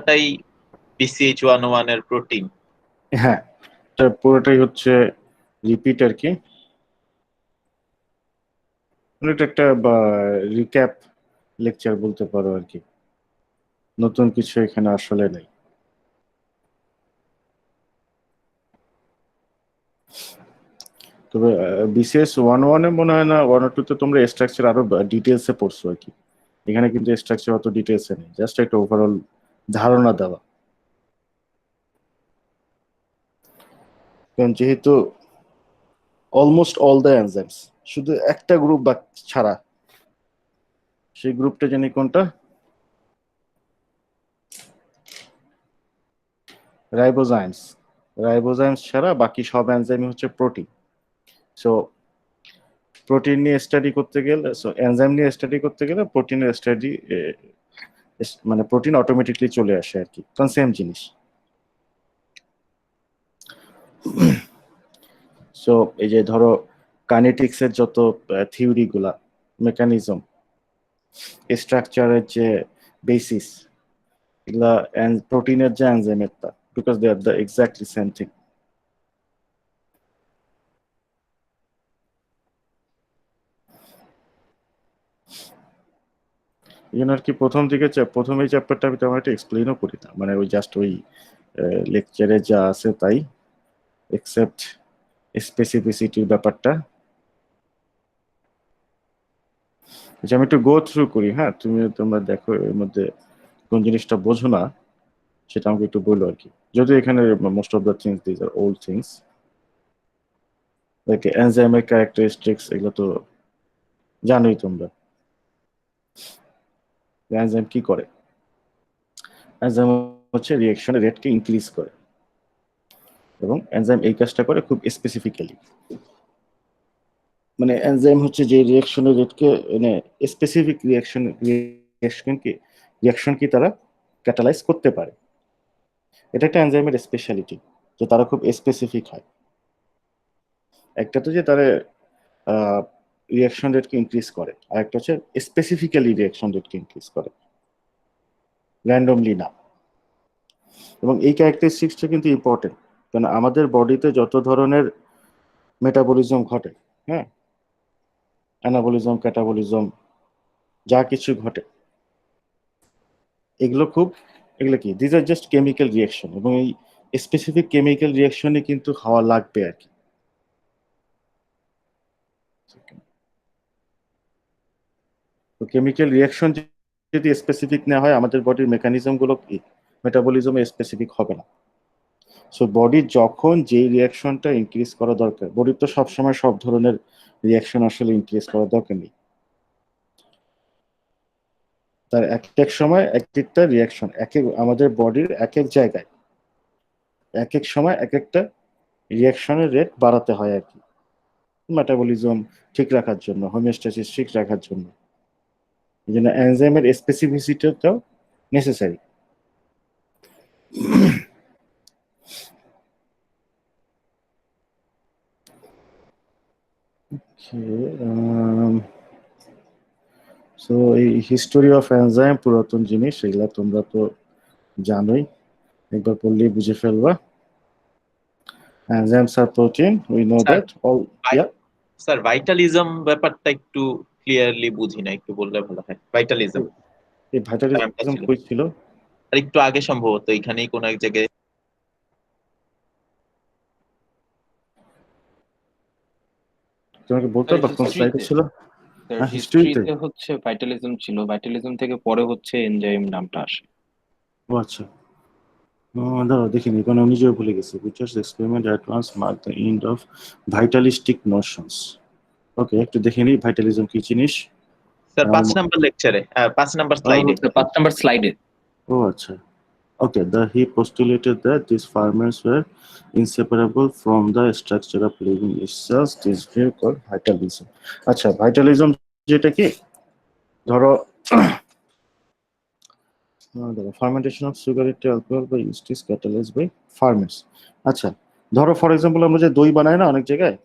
পুরাটাই BCH101 এর protein? হ্যাঁ, এটা পুরোটাই হচ্ছে রিপিট আর কি। এটা একটা রিক্যাপ লেকচার বলতে পারো আর কি, নতুন কিছু এখানে আসলে নেই। তবে BCS 101 মনে হয় না 102 তোমরা স্ট্রাকচার আরো ডিটেলসে পড়ছো আর কি। এখানে কিন্তু স্ট্রাকচার অত ডিটেলসে নেই, জাস্ট একটা ওভারঅল ধারণা দেওয়া। কারণ যেহেতু অলমোস্ট অল দ্য এনজাইমস, শুধু একটা গ্রুপ বা ছাড়া, সেই গ্রুপটা জানি কোনটা, রাইবোজাইমস। রাইবোজাইমস ছাড়া বাকি সব এনজাইমই হচ্ছে প্রোটিন। সো প্রোটিন নিয়ে স্টাডি করতে গেলে, এনজাইম নিয়ে স্টাডি করতে গেলে প্রোটিনের স্টাডি, মানে প্রোটিন অটোমেটিকলি চলে আসে আর কি, কারণ সেম জিনিস। সো এই যে ধরো কাইনেটিক্সের যত থিওরি গুলা, মেকানিজম, স্ট্রাকচারের যে বেসিস, এগুলা প্রোটিনের যে এনজাইমের তা, because they are the exactly same thing. এই জন্য আর কি প্রথম দিকে প্রথম এই চ্যাপ্টারটা আমি তেমন একটা এক্সপ্লেনও করি না, মানে ওই জাস্ট ওই লেকচারে যা আছে তাই, এক্সেপ্ট স্পেসিফিসিটির ব্যাপারটা। আচ্ছা, আমি একটু গো থ্রু করি। হ্যাঁ, তোমরা দেখো এর মধ্যে কোন জিনিসটা বোঝো না সেটা আমাকে একটু বলো আর কি। যদিও এখানে most of the things these are old things, like এনজাইমের ক্যারেক্টারিস্টিক্স, এগুলো তো জানোই তোমরা। এনজাইম কি করে? এনজাইম হচ্ছে রিঅ্যাকশনের রেটকে ইনক্রিজ করে, এবং এনজাইম এই কাজটা করে খুব স্পেসিফিক্যালি। মানে এনজাইম হচ্ছে যে রিঅ্যাকশনের রেটকে, মানে স্পেসিফিক রিঅ্যাকশন কি তারা ক্যাটালাইজ করতে পারে। এটা একটা এনজাইমের স্পেশালিটি, যে তারা খুব স্পেসিফিক হয়। একটা তো যে তারা রিঅ্যাকশন রেটকে ইনক্রিজ করে, আর একটা হচ্ছে স্পেসিফিক্যালি রিঅ্যাকশন রেটকে ইনক্রিজ করে, র্যান্ডমলি না। এবং এই ক্যারেক্টারিস্টিক্সটা কিন্তু ইম্পর্টেন্ট, কারণ আমাদের বডিতে যত ধরনের মেটাবলিজম ঘটে, হ্যাঁ, অ্যানাবলিজম, ক্যাটাবলিজম, যা কিছু ঘটে, এগুলো কি, these are just chemical reaction, এবং এই স্পেসিফিক কেমিক্যাল রিয়াকশনে কিন্তু হওয়া লাগবে আর কি। তো কেমিক্যাল রিয়াকশন যদি স্পেসিফিক না হয়, আমাদের বডির মেকানিজম গুলো কি, মেটাবলিজমে স্পেসিফিক হবে না। সো বডির যখন যে রিয়াকশনটা ইনক্রিজ করা দরকার, বডির তো সবসময় সব ধরনের রিয়াকশন আসলে ইনক্রিজ করার দরকার নেই, তার এক এক সময় এক একটা রিয়াকশন, আমাদের বডির এক এক জায়গায় এক এক সময় এক একটা রিয়াকশনের রেট বাড়াতে হয় আর কি, মেটাবলিজম ঠিক রাখার জন্য, হোমিওস্ট্যাসিস ঠিক রাখার জন্য। এই জন্য এনজাইমের স্পেসিফিসিটিটাও নেসেসারি। সো এই হিস্টোরি অফ এনজাইম পুরাতন জিনিস, এগুলা তোমরা তো জানোই, একবার পড়লেই বুঝে ফেলবা। এনজাইমস আর protein, we know sir, that all. Yeah, sir vitalism ব্যাপারটা একটু ক্লিয়ারলি বুঝি না, একটু বললে ভালো হয়। ভাইটালিজম এই টার্মটা ভাইটালিজম ছিল, কই ছিল? আর একটু আগে সম্ভবত এখানেই কোন এক জায়গায়। তোমাকে বলতে স্যার পারবা কোন স্লাইডে হিস্ট্রিতে, ছিল? স্যার হ্যাঁ, হিস্ট্রিতে। হিস্ট্রিতে হচ্ছে ভাইটালিজম ছিল, ভাইটালিজম থেকে পরে হচ্ছে এনজাইম নামটা আসে। ও আচ্ছা, দাঁড়াও দেখিনি, কারণ আমি নিজেও ভুলে গেছি। Which experiment at once mark the end of vitalistic notions. ওকে, একটু দেখে নিই ভাইটালিজম কি জিনিস। স্যার আমার 5 নাম্বার লেকচারে, 5 নাম্বার ও স্লাইডে। 5 নম্বর স্লাইডে। আচ্ছা, ওকে। He postulated that these ferments were inseparable from the structure of living cells. This view called vitalism. আচ্ছা, ভাইটালিজম যেটা কি, ধরো fermentation of sugar into alcohol by yeast catalysed by ferments. আচ্ছা, ধরো ফর এক্সাম্পল আমরা যে দই বানাই না অনেক জায়গায়,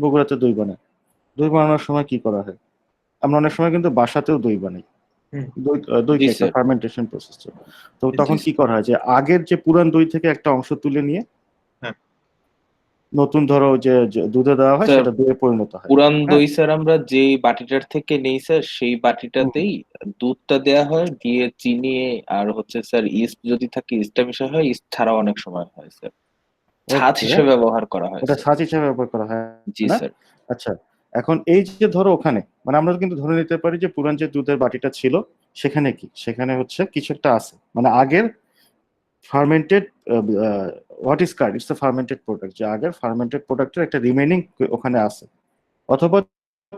বগুড়াতে দই বানায়, দই বানানোর সময় কি করা হয়? আমরা অনেক সময় কিন্তু বাসাতেও দই বানাই, হুম, দই জি কি একটা স্যার। Fermentation process. তো জি তখন কি স্যার। করা হয় যে আগের যে পুরান দই থেকে একটা অংশ তুলে নিয়ে হ্যাঁ নতুন ধরো যে যে দুধে দেওয়া হয় স্যার সেটা দইয়ে পরিণত হয়। পুরান হ্যাঁ। দই স্যার আমরা যে বাটিটার থেকে নেই স্যার সেই হুম, বাটিটাতেই দুধটা দেয়া হয়, দিয়ে চিনি আর হচ্ছে স্যার ইস্ট যদি থাকে ইস্টটা মেশা হয়, ইস্ট ছাড়াও অনেক সময় হয় স্যার, ছাঁচ ওকে। হিসেবে ব্যবহার করা হয় ওটা স্যার। ছাঁচ হিসেবে ব্যবহার করা হয় জি না? স্যার। আচ্ছা, এখন এই যে ধরো ওখানে মানে আমরা কিন্তু ধরে নিতে পারি যে পুরান যে দুধের বাটিটা ছিল সেখানে কি সেখানে হচ্ছে কিছু একটা আছে মানে আগের fermented what is card it's fermented product যে আগের ফার্মেন্টেড প্রোডাক্টের একটা রিমেনিং ওখানে আছে। অথবা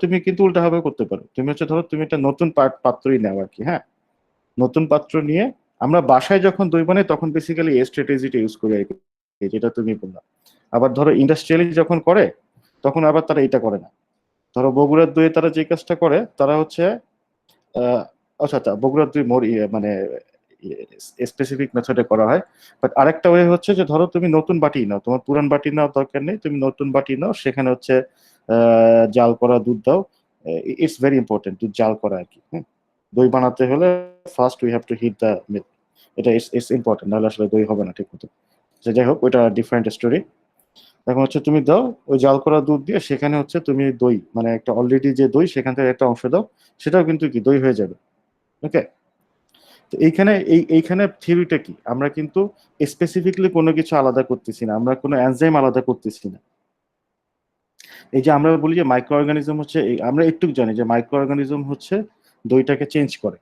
তুমি কিন্তু উল্টাভাবে করতে পারো, তুমি হচ্ছে ধরো তুমি একটা নতুন পাত্রই নাও আর কি। হ্যাঁ, নতুন পাত্র নিয়ে আমরা বাসায় যখন দই বানাই তখন বেসিক্যালি এই স্ট্র্যাটেজিটা ইউজ করি আর কি, যেটা তুমি বললা। আবার ধরো ইন্ডাস্ট্রিয়ালি যখন করে তখন আবার তারা এটা করে না। ধরো বগুড়ার দইয়ে তারা যে কাজটা করে তারা হচ্ছে আহ, আচ্ছা আচ্ছা বগুড়ার দই মোর মানে স্পেসিফিক মেথডে করা হয়। বাট আরেকটা ওয়ে হচ্ছে যে ধরো তুমি নতুন বাটি নাও, তোমার পুরান বাটি নাও দরকার নেই, তুমি নতুন বাটি নাও, সেখানে হচ্ছে জাল করা দুধ দাও। ইটস ভেরি ইম্পর্টেন্ট দুধ জাল করা আর কি। হ্যাঁ, দই বানাতে হলে first we have to heat the milk, এটা ইটস ইম্পর্টেন্ট, নাহলে আসলে দই হবে না ঠিক মতো। যাই হোক ওইটা ডিফারেন্ট স্টোরি। এখন হচ্ছে তুমি দাও ওই জাল করা দুধ দিয়ে সেখানে হচ্ছে তুমি দই মানে একটা অলরেডি যে দই সেখান থেকে একটা অংশ দাও, সেটাও কিন্তু কি দই হয়ে যাবে। ওকে। তো এইখানে এইখানে থিওরিটা কি, আমরা কিন্তু স্পেসিফিকলি কোনো কিছু আলাদা করতেছি না, আমরা কোনো এনজাইম আলাদা করতেছি না। এই যে আমরা বলি যে মাইক্রো অর্গানিজম হচ্ছে আমরা একটু জানি যে মাইক্রো অর্গানিজম হচ্ছে দইটাকে চেঞ্জ করে,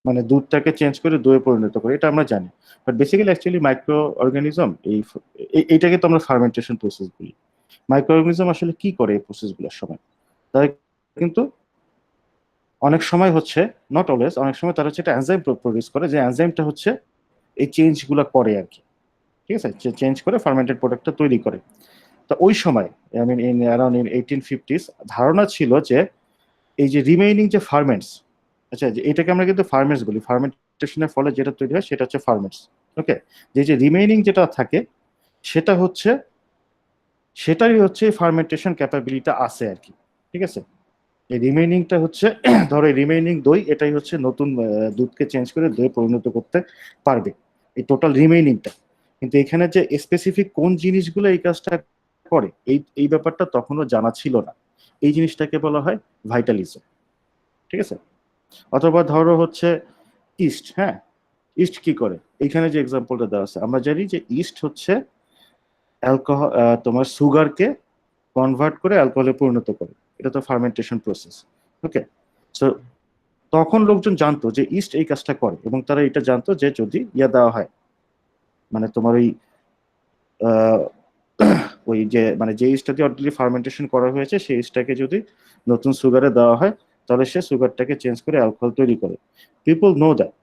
মানে দুধটাকে চেঞ্জ করে দইয়ে পরিণত করে, এটা আমরা জানি। But basically actually micro organism এইটাকে তো আমরা ফার্মেন্টেশন প্রসেস বলি। মাইক্রো অর্গানিজম আসলে কি করে এই প্রসেসগুলোর সময়, তারা কিন্তু অনেক সময় হচ্ছে, নট অলওয়েজ, অনেক সময় তারা হচ্ছে একটা এনজাইম প্রডিউস করে, যে এনজাইমটা হচ্ছে এই চেঞ্জ গুলা করে আর কি। ঠিক আছে, চেঞ্জ করে ফার্মেন্টেড প্রোডাক্টটা তৈরি করে। তো ওই সময় I mean in around in 1850s ধারণা ছিল যে এই যে রিমেইনিং যে ফার্মেন্টস, আচ্ছা যে এটাকে আমরা কিন্তু ফার্মেন্টস বলি, ফার্মেন্টেশনের ফলে যেটা তৈরি হয় সেটা হচ্ছে ফার্মেন্টস। ওকে, যে যে রিমেইনিং যেটা থাকে সেটা হচ্ছে সেটাই হচ্ছে ফার্মেন্টেশন ক্যাপাবিলিটি আছে আর কি। ঠিক আছে, এই রিমেইনিংটা হচ্ছে ধরো রিমেইনিং দই এটাই হচ্ছে নতুন দুধকে চেঞ্জ করে দই পরিণত করতে পারবে, এই টোটাল রিমেইনিংটা। কিন্তু এখানে যে স্পেসিফিক কোন জিনিসগুলো এই কাজটা করে এই ব্যাপারটা তখনও জানা ছিল না। এই জিনিসটাকে বলা হয় ভাইটালিজম। ঠিক আছে, অথবা ধরো হচ্ছে ইস্ট। হ্যাঁ, ইস্ট কি করে, এইখানে যে এক্সাম্পলটা দেওয়া আছে আমরা জানি যে ইস্ট হচ্ছে অ্যালকোহল, তোমার সুগারকে কনভার্ট করে অ্যালকোহলে পরিণত করে, এটা তো ফার্মেন্টেশন প্রসেস। ওকে, সো তখন লোকজন জানতো যে ইস্ট এই কাজটা করে, এবং তারা এটা জানতো যে যদি ইয়া দেওয়া হয় মানে তোমার ওই আহ, ওই যে মানে যে ইস্টটা দিয়ে অলরেডি ফার্মেন্টেশন করা হয়েছে সেই ইস্টটাকে যদি নতুন সুগারে দেওয়া হয় তাহলে সে সুগারটাকে চেঞ্জ করে অ্যালকোহল তৈরি করে। পিপল নো দ্যাট,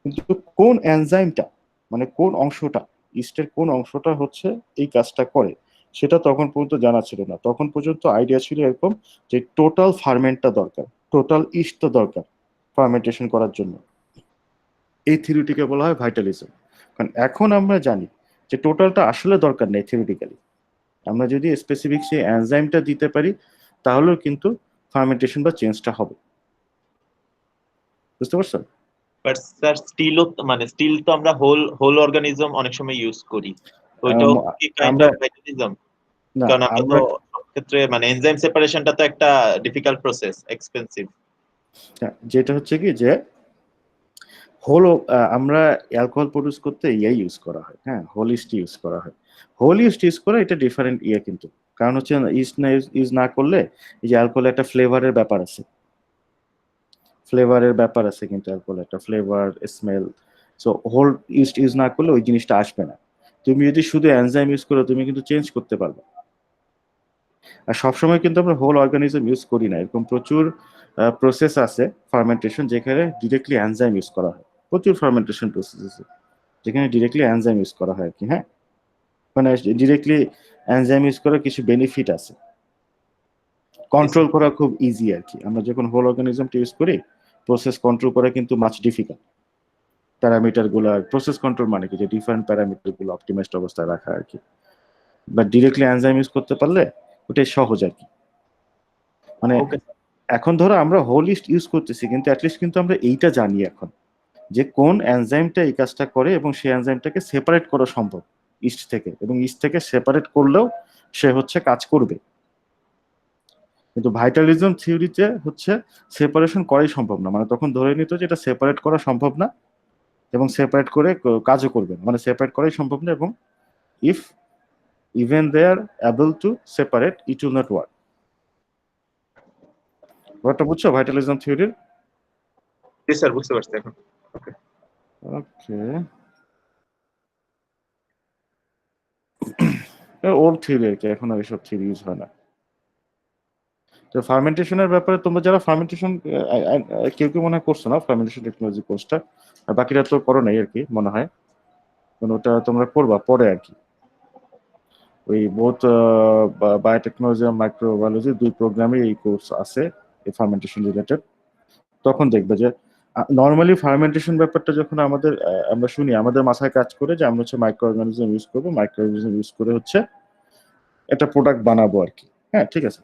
কিন্তু কোন এনজাইমটা মানে কোন অংশটা ইস্টের কোন অংশটা হচ্ছে এই কাজটা করে সেটা তখন পর্যন্ত জানা ছিল না। তখন পর্যন্ত আইডিয়া ছিল এরকম যে টোটাল ফার্মেন্টটা দরকার, টোটাল ইস্টটা দরকার ফার্মেন্টেশন করার জন্য। এই থিওরিটিকে বলা হয় ভাইটালিজম। কারণ এখন আমরা জানি যে টোটালটা আসলে দরকার নেই থিওরিটিক্যালি, আমরা যদি স্পেসিফিক সেই এনজাইমটা দিতে পারি তাহলেও কিন্তু ফার্মেন্টেশন বা চেঞ্জটা হবে। বুঝতে পারছো? বাট স্যার স্টিলও মানে স্টিল তো আমরা হোল হোল অর্গানিজম অনেক সময় ইউজ করি, তো ওইটাও আম, কি কাইন্ড আমরা অফ ভাইটালিজম? না কারণ আমরা তো আমরা সব ক্ষেত্রে মানে এনজাইম সেপারেশনটা তো একটা ডিফিকাল্ট প্রসেস, এক্সপেন্সিভ। হ্যাঁ, যেটা হচ্ছে কি যে হোল আমরা অ্যালকোহল প্রডিউস করতে ইয়ে ইউজ করা হয়, হ্যাঁ হোল ইস্ট ইউজ করা হয়। হোল ইস্ট ইউজ করা এটা ডিফারেন্ট ইয়ে কিন্তু, কারণ হচ্ছে ইস্ট না ইউজ না করলে এই যে অ্যালকোহল একটা ফ্লেভারের ব্যাপার আছে, ফ্লেভারের ব্যাপার আছে কিন্তু অ্যালকোহল একটা flavour smell. So whole yeast use না করলে ওই জিনিসটা আসবে না। তুমি যদি শুধু এনজাইম ইউজ করো তুমি কিন্তু চেঞ্জ করতে পারবে। আর সবসময় কিন্তু আমরা হোল অর্গানিজম ইউজ করি না, এরকম প্রচুর প্রসেস আছে ফার্মেন্টেশন যেখানে ডিরেক্টলি এনজাইম ইউজ করা হয়, প্রচুর ফার্মেন্টেশন প্রসেস আছে যেখানে ডিরেক্টলি এনজাইম ইউজ করা হয় আর কি। হ্যাঁ, মানে ডিরেক্টলি এনজাইম ইউজ করার কিছু বেনিফিট আছে, কন্ট্রোল করা খুব ইজি আর কি। আমরা যখন হোল অর্গানিজমটা ইউজ করি প্রসেস কন্ট্রোল করা কিন্তু মাছ ডিফিকাল্ট। প্যারামিটার গুলো প্রসেস কন্ট্রোল মানে কি যে ডিফারেন্ট প্যারামিটার গুলো অপটিমাইজড অবস্থায় রাখা আর কি। বাট ডিরেক্টলি এনজাইম ইউজ করতে পারলে ওটাই সহজ আর কি। মানে ওকে এখন ধরো আমরা হোল ইস্ট ইউজ করতেছি, কিন্তু অ্যাটলিস্ট কিন্তু আমরা এইটা জানি এখন যে কোন এনজাইমটা এই কাজটা করে এবং সেই এনজাইমটাকে সেপারেট করা সম্ভব ইস্ট থেকে, এবং ইস্ট থেকে সেপারেট করলেও সে হচ্ছে কাজ করবে। কিন্তু ভাইটালিজম থিওরিতে হচ্ছে সেপারেশন করাই সম্ভব না, মানে তখন ধরে নিত যে এটা সেপারেট করা সম্ভব না এবং সেপারেট করে কাজও করবে না, মানে সেপারেট করাই সম্ভব না, এবং if even they are able to separate it will not work. ব্যাপারটা বুঝছো ভাইটালিজম থিওরির? জি স্যার, বুঝতে পারছি এখন। ওকে। ওকে, ওল্ড থিওরি আর কি, এখন আর এসব থিওরি ইউজ হয় না। তো ফার্মেন্টেশনের ব্যাপারে তোমরা যারা ফার্মেন্টেশন, কেউ কেউ মনে হয় করছো না ফার্মেন্টেশন টেকনোলজি কোর্সটা, আর বাকিরা তো করো নাই আর কি মনে হয়, কারণ ওটা তোমরা করবা পরে আর কি। ওই বোথ বায়োটেকনোলজি আর মাইক্রোবায়োলজি দুই প্রোগ্রামে এই কোর্স আছে এই ফার্মেন্টেশন রিলেটেড। তখন দেখবে যে নর্মালি ফার্মেন্টেশন ব্যাপারটা যখন আমাদের আমরা শুনি, আমাদের মাথায় কাজ করে যে আমরা হচ্ছে মাইক্রো অর্গানিজম ইউজ করবো, মাইক্রো অর্গানিজম ইউজ করে হচ্ছে একটা প্রোডাক্ট বানাবো আর কি। হ্যাঁ ঠিক আছে,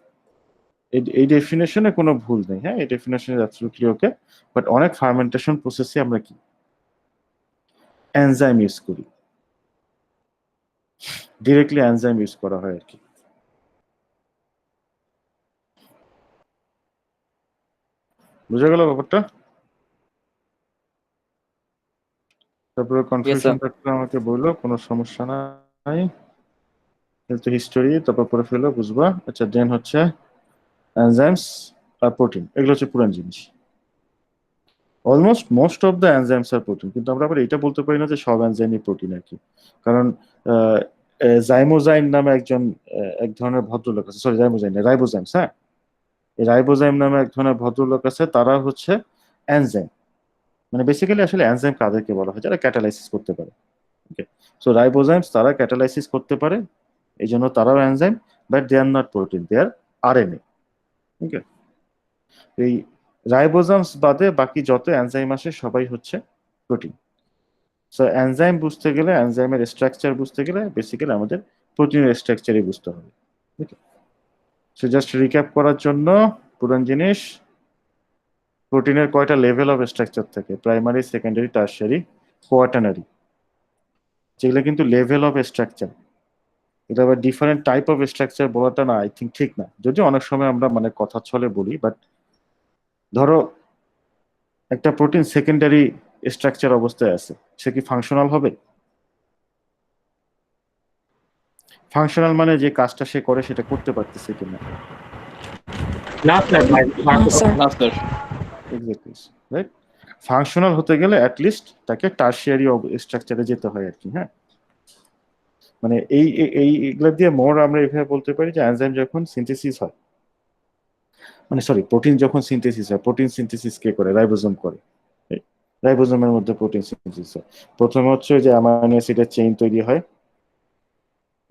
এই ডেফিনেশনে কোনো ভুল নেই, হ্যাঁ এই ডেফিনেশন অ্যাবসলিউটলি ওকে। বাট অনেক ফার্মেন্টেশন প্রসেসে আমরা কি এনজাইম ইউজ করি, ডিরেক্টলি এনজাইম ইউজ করা হয় আর কি। বুঝা গেল ব্যাপারটা? তারপরে ইয়েস কনফিউশন স্যার। থাকলে আমাকে বললো, কোনো সমস্যা নাই। হেলথ হিস্টোরি তারপর পরে ফেলো, বুঝবা। আচ্ছা, দেন হচ্ছে এনজাইমস আর প্রোটিন, এগুলো হচ্ছে পুরান জিনিস। Almost most of the enzymes আর প্রোটিন, কিন্তু আমরা আবার এটা বলতে পারি না যে সব এনজাইমই প্রোটিন আর কি। কারণ জাইমোজাইম নামে একজন এক ধরনের ভদ্রলোক আছে, সরি জাইমোজাইম না, রাইবোজাইমস, হ্যাঁ এই রাইবোজাইম নামে এক ধরনের ভদ্রলোক আছে, তারা হচ্ছে এনজাইম। মানে বেসিক্যালি আসলে এনজাইম কাদেরকে বলা হয়? যারা ক্যাটালাইসিস করতে পারে। ওকে, সো রাইবোজাইমস তারা ক্যাটালাইসিস করতে পারে, এই জন্য তারাও enzyme, but they are not protein, they are RNA. Okay, এই রাইবোজামস বাদে বাকি যত এনজাইম আসে সবাই হচ্ছে প্রোটিন। সো এনজাইম বুঝতে গেলে, এনজাইমের স্ট্রাকচার বুঝতে গেলে বেসিক্যালি আমাদের প্রোটিনের স্ট্রাকচারই বুঝতে হবে। সো জাস্ট রিক্যাপ করার জন্য, পুরান জিনিস, প্রোটিনের কয়টা লেভেল অফ স্ট্রাকচার থাকে? Primary, secondary, tertiary, quaternary. যেগুলো কিন্তু লেভেল অফ স্ট্রাকচার, এটা আবার ডিফারেন্ট টাইপ অফ স্ট্রাকচার বলাটা না আই থিঙ্ক ঠিক না, যদিও অনেক সময় আমরা মানে কথা ছলে বলি। বাট ধরো একটা প্রোটিন সেকেন্ডারি স্ট্রাকচার অবস্থায় আছে, সে কি ফাংশনাল হবে? ফাংশনাল মানে যে কাজটা সে করে সেটা করতে পারতেছে কিনা। না স্যার, No, sir. না স্যার। Exactly, right. ফাংশনাল হতে গেলে অ্যাটলিস্ট তাকে টারশিয়ারি স্ট্রাকচারে যেতে হয় আর কি। হ্যাঁ, মানে এইগুলো দিয়ে মোর আমরা এইভাবে বলতে পারি যে এনজাইম যখন সিনথেসিস হয়, মানে সরি প্রোটিন যখন সিনথেসিস হয়, প্রোটিন সিনথেসিস কে করে? রাইবোজোম করে। রাইবোজোমের মধ্যে প্রোটিন সিনথেসিস হয়। প্রথমে হচ্ছে যে অ্যামাইনো অ্যাসিডের চেইন তৈরি হয়,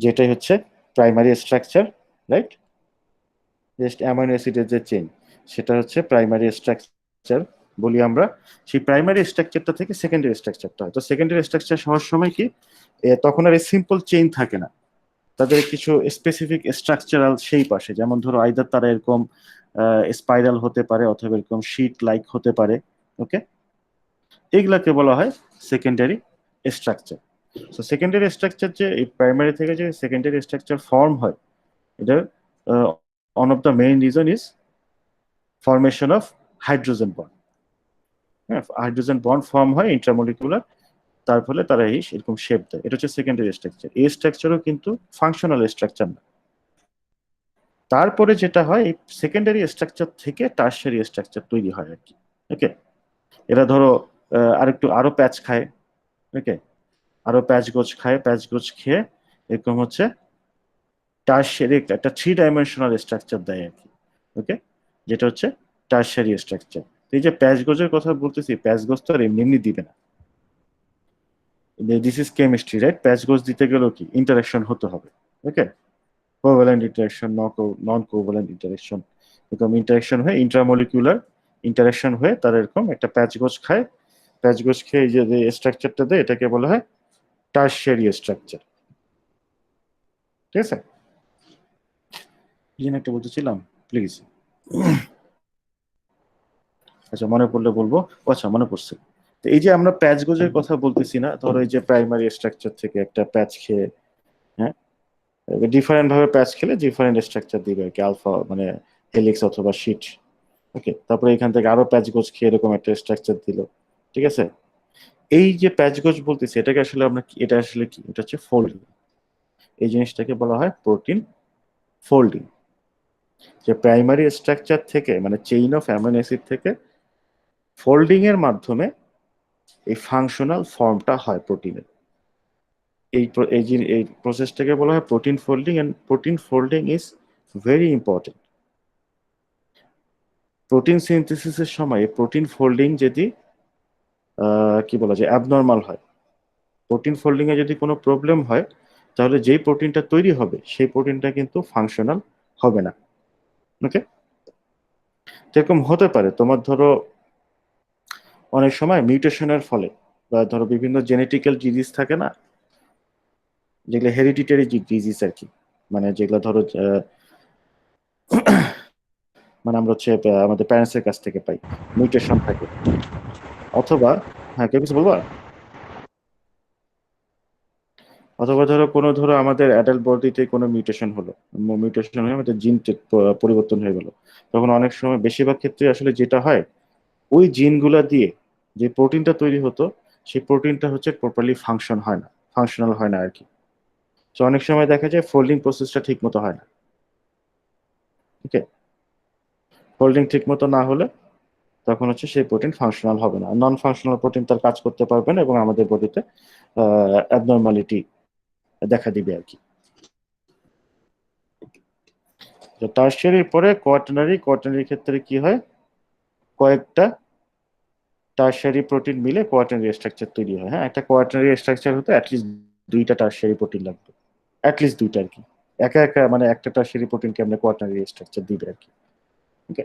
যেটাই হচ্ছে primary structure, right. Just amino অ্যাসিডের যে চেইন, সেটা হচ্ছে প্রাইমারি স্ট্রাকচার বলি আমরা। সেই প্রাইমারি স্ট্রাকচারটা থেকে সেকেন্ডারি স্ট্রাকচারটা হয়। তো সেকেন্ডারি স্ট্রাকচার হওয়ার সময় কি তখন আর এই সিম্পল চেইন থাকে না, তাদের কিছু স্পেসিফিক স্ট্রাকচারাল শেপ আসে। যেমন ধরো আইদার তারা এরকম স্পাইরাল হতে পারে অথবা এরকম শীট লাইক হতে পারে। ওকে, এইগুলাকে বলা হয় সেকেন্ডারি স্ট্রাকচার। তো সেকেন্ডারি স্ট্রাকচার যে এই প্রাইমারি থেকে যে সেকেন্ডারি স্ট্রাকচার ফর্ম হয়, এটার one of the main reason is formation of hydrogen bond. হ্যাঁ, হাইড্রোজেন বন্ড ফর্ম হয় ইন্ট্রামলিকুলার, তার ফলে তারা এরকম শেপ দেয়। এটা হচ্ছে সেকেন্ডারি স্ট্রাকচার। এই স্ট্রাকচারও কিন্তু ফাংশনাল স্ট্রাকচার না। তারপরে যেটা হয়, এই সেকেন্ডারি স্ট্রাকচার থেকে টারশিয়ারি স্ট্রাকচার তৈরি হয় আর কি। ওকে, এরা ধরো আরো প্যাচ খায়। ওকে, আরো প্যাচ গোছ খায়, প্যাচ গোছ খেয়ে এরকম হচ্ছে টারশিয়ারি একটা 3 ডাইমেনশনাল স্ট্রাকচার দেয় আর কি। ওকে, যেটা হচ্ছে টারশিয়ারি স্ট্রাকচার। এই যে প্যাচ গোছের কথা বলতেছি, প্যাচ গোছ তো আর এমনি এমনি দিবে না, দিস ইজ কেমিস্ট্রি, রাইট। প্যাচ গোছ দিতে গেলেও কি ইন্টারাকশন হতে হবে। ওকে, কোভ্যালেন্ট ইন্টারাকশন, নন কোভ্যালেন্ট ইন্টারাকশন, এরকম ইন্টারাকশন হয়ে ইন্ট্রামলিকুলার ইন্টারাকশন হয়ে তারা এরকম একটা প্যাচ গোছ খায়। প্যাচ গোছ খেয়ে এই যে স্ট্রাকচারটা দেয়, এটাকে বলা হয় টারশিয়ারি স্ট্রাকচার। ঠিক আছে, কি যেন একটা বলতেছিলাম, প্লিজ। আচ্ছা মনে পড়লে বলবো। আচ্ছা মনে পড়ছে। তো এই যে আমরা প্যাচ গোজের কথা বলতেছি না, ধরো এই যে প্রাইমারি স্ট্রাকচার থেকে একটা প্যাচ খেয়ে, হ্যাঁ, ডিফারেন্ট ভাবে প্যাচ খেলে ডিফারেন্ট স্ট্রাকচার দিবে আর কি, আলফা মানে হেলিক্স অথবা শিট। ওকে, তারপরে এখান থেকে আরো প্যাচ গোজ খেয়ে এরকম একটা স্ট্রাকচার দিল। ঠিক আছে, এই যে প্যাচ গোজ বলতেছি এটাকে আসলে আমরা এটা আসলে কি, এটা হচ্ছে ফোল্ডিং। এই জিনিসটাকে বলা হয় প্রোটিন ফোল্ডিং। যে প্রাইমারি স্ট্রাকচার থেকে মানে চেইন অফ অ্যামিনো অ্যাসিড থেকে ফোল্ডিং এর মাধ্যমে এই ফাংশনাল ফর্মটা হয় প্রোটিনের। এই প্রসেসটাকে বলা হয় protein folding, and protein folding is very important. Protein সিনথেসিসের সময় প্রোটিন ফোল্ডিং যদি কি বলা যায় অ্যাবনর্মাল হয়, প্রোটিন ফোল্ডিং এ যদি কোনো প্রবলেম হয়, তাহলে যেই প্রোটিনটা তৈরি হবে সেই প্রোটিনটা কিন্তু ফাংশনাল হবে না। ওকে, এরকম হতে পারে তোমার ধরো অনেক সময় মিউটেশনের ফলে, বা ধরো বিভিন্ন জেনেটিক্যাল ডিজিজ থাকে না, যেগুলো হেরিডিটারি ডিজিজ আর কি, মানে যেগুলো ধরো মানে আমরা হচ্ছে আমাদের প্যারেন্টসের কাছ থেকে পাই, মিউটেশন থাকে। অথবা, হ্যাঁ কেউ কিছু বলবা? অথবা ধরো কোনো ধরো আমাদের অ্যাডাল্ট বডিতে কোনো মিউটেশন হলো, মিউটেশন হয়ে আমাদের জিন পরিবর্তন হয়ে গেল, তখন অনেক সময় বেশিরভাগ ক্ষেত্রে আসলে যেটা হয়, ওই জিনগুলা দিয়ে যে প্রোটিনটা তৈরি হতো সেই প্রোটিনটা হচ্ছে প্রপারলি ফাংশন হয় না, ফাংশনাল হয় না আর কি। তো অনেক সময় দেখা যায় ফোল্ডিং প্রসেসটা ঠিক মতো হয় না। ওকে, ফোল্ডিং ঠিক মতো না হলে তখন হচ্ছে সেই প্রোটিন ফাংশনাল হবে না, নন ফাংশনাল প্রোটিন তার কাজ করতে পারবে না এবং আমাদের বডিতে অ্যাবনর্মালিটি দেখা দিবে আর কি। টার্সিয়ারির পরে কোয়াটার্নারি, কোয়াটার্নারির ক্ষেত্রে কি হয়, কয়েকটা টার্সিয়ারি প্রোটিন মিলে কোয়াটার্নারি স্ট্রাকচার তৈরি হয়। হ্যাঁ, একটা কোয়াটার্নারি স্ট্রাকচার হতে অ্যাটলিস্ট দুইটা টার্সিয়ারি প্রোটিন লাগবে, অ্যাটলিস্ট দুইটা আর কি। একা একা মানে একটা টার্সিয়ারি প্রোটিনকে আমরা কোয়াটার্নারি স্ট্রাকচার দিবে আর কি। ওকে,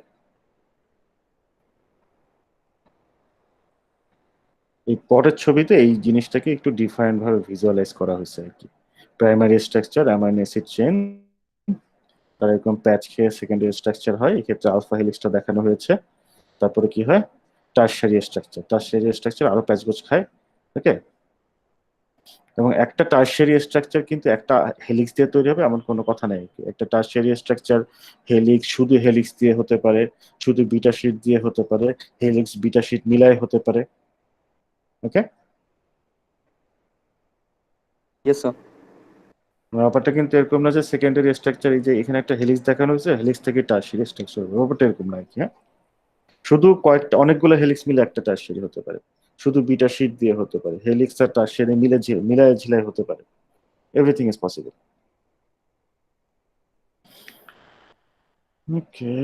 এই পরের ছবিতে এই জিনিসটাকে একটু ডিফারেন্ট ভাবে ভিজুয়ালাইজ করা হয়েছে আর কি। Primary structure amino acid chain, তার এরকম প্যাচ খেয়ে সেকেন্ডারি স্ট্রাকচার হয়, এক্ষেত্রে আলফা হেলিক্সটা দেখানো হয়েছে। তারপরে কি হয়, টারশারি স্ট্রাকচার, টারশারি স্ট্রাকচার আরো প্যাচ গোছ খায়। ওকে, এবং একটা টারশারি স্ট্রাকচার কিন্তু একটা হেলিক্স দিয়ে তৈরি হবে এমন কোনো কথা নেই। একটা টারশারি স্ট্রাকচার হেলিক্স, শুধু হেলিক্স দিয়ে হতে পারে, শুধু বিটা শিট দিয়ে হতে পারে, হেলিক্স বিটা শিট মিলাই হতে পারে। ওকে, ইয়েস স্যার। ব্যাপারটা কিন্তু এরকম না যে সেকেন্ডারি স্ট্রাকচার, এই যে এখানে একটা হেলিক্স দেখানো হয়েছে, হেলিক্স থেকে টারশারি স্ট্রাকচার, ব্যাপারটা এরকম না আর কি। হ্যাঁ, শুধু কয়েকটা অনেকগুলো হেলিক্স মিলে একটা টারশারি হতে পারে, শুধু বিটা শিট দিয়ে হতে পারে, হেলিক্স আর টারশারি মিলে মিলায় ঝিলায় হতে পারে। Everything is possible. ওকে,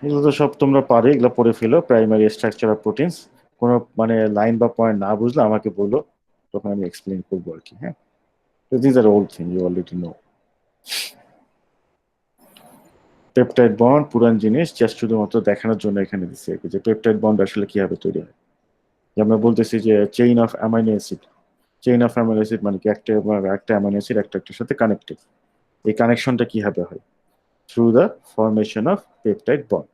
এগুলো তো সব তোমরা পারো, এগুলো পড়ে ফেলো, প্রাইমারি স্ট্রাকচার অফ প্রোটিনস। কোনো মানে লাইন বা পয়েন্ট না বুঝলে আমাকে বলো, তখন আমি এক্সপ্লেন করবো আর কি। হ্যাঁ, this are old thing you already know. Peptide bond পুরান জিনিস, জাস্ট শুধুমাত্র দেখানোর জন্য এখানে দিচ্ছি আর কি, যে পেপটাইড বন্ড আসলে কিভাবে তৈরি হয়। যে আমরা বলতেছি যে chain of amino acid, chain of amino acid মানে কি, একটা একটা অ্যামাইনো অ্যাসিড একটা একটার সাথে কানেক্টেড। এই কানেকশনটা কিভাবে হয়, through the formation of peptide bond.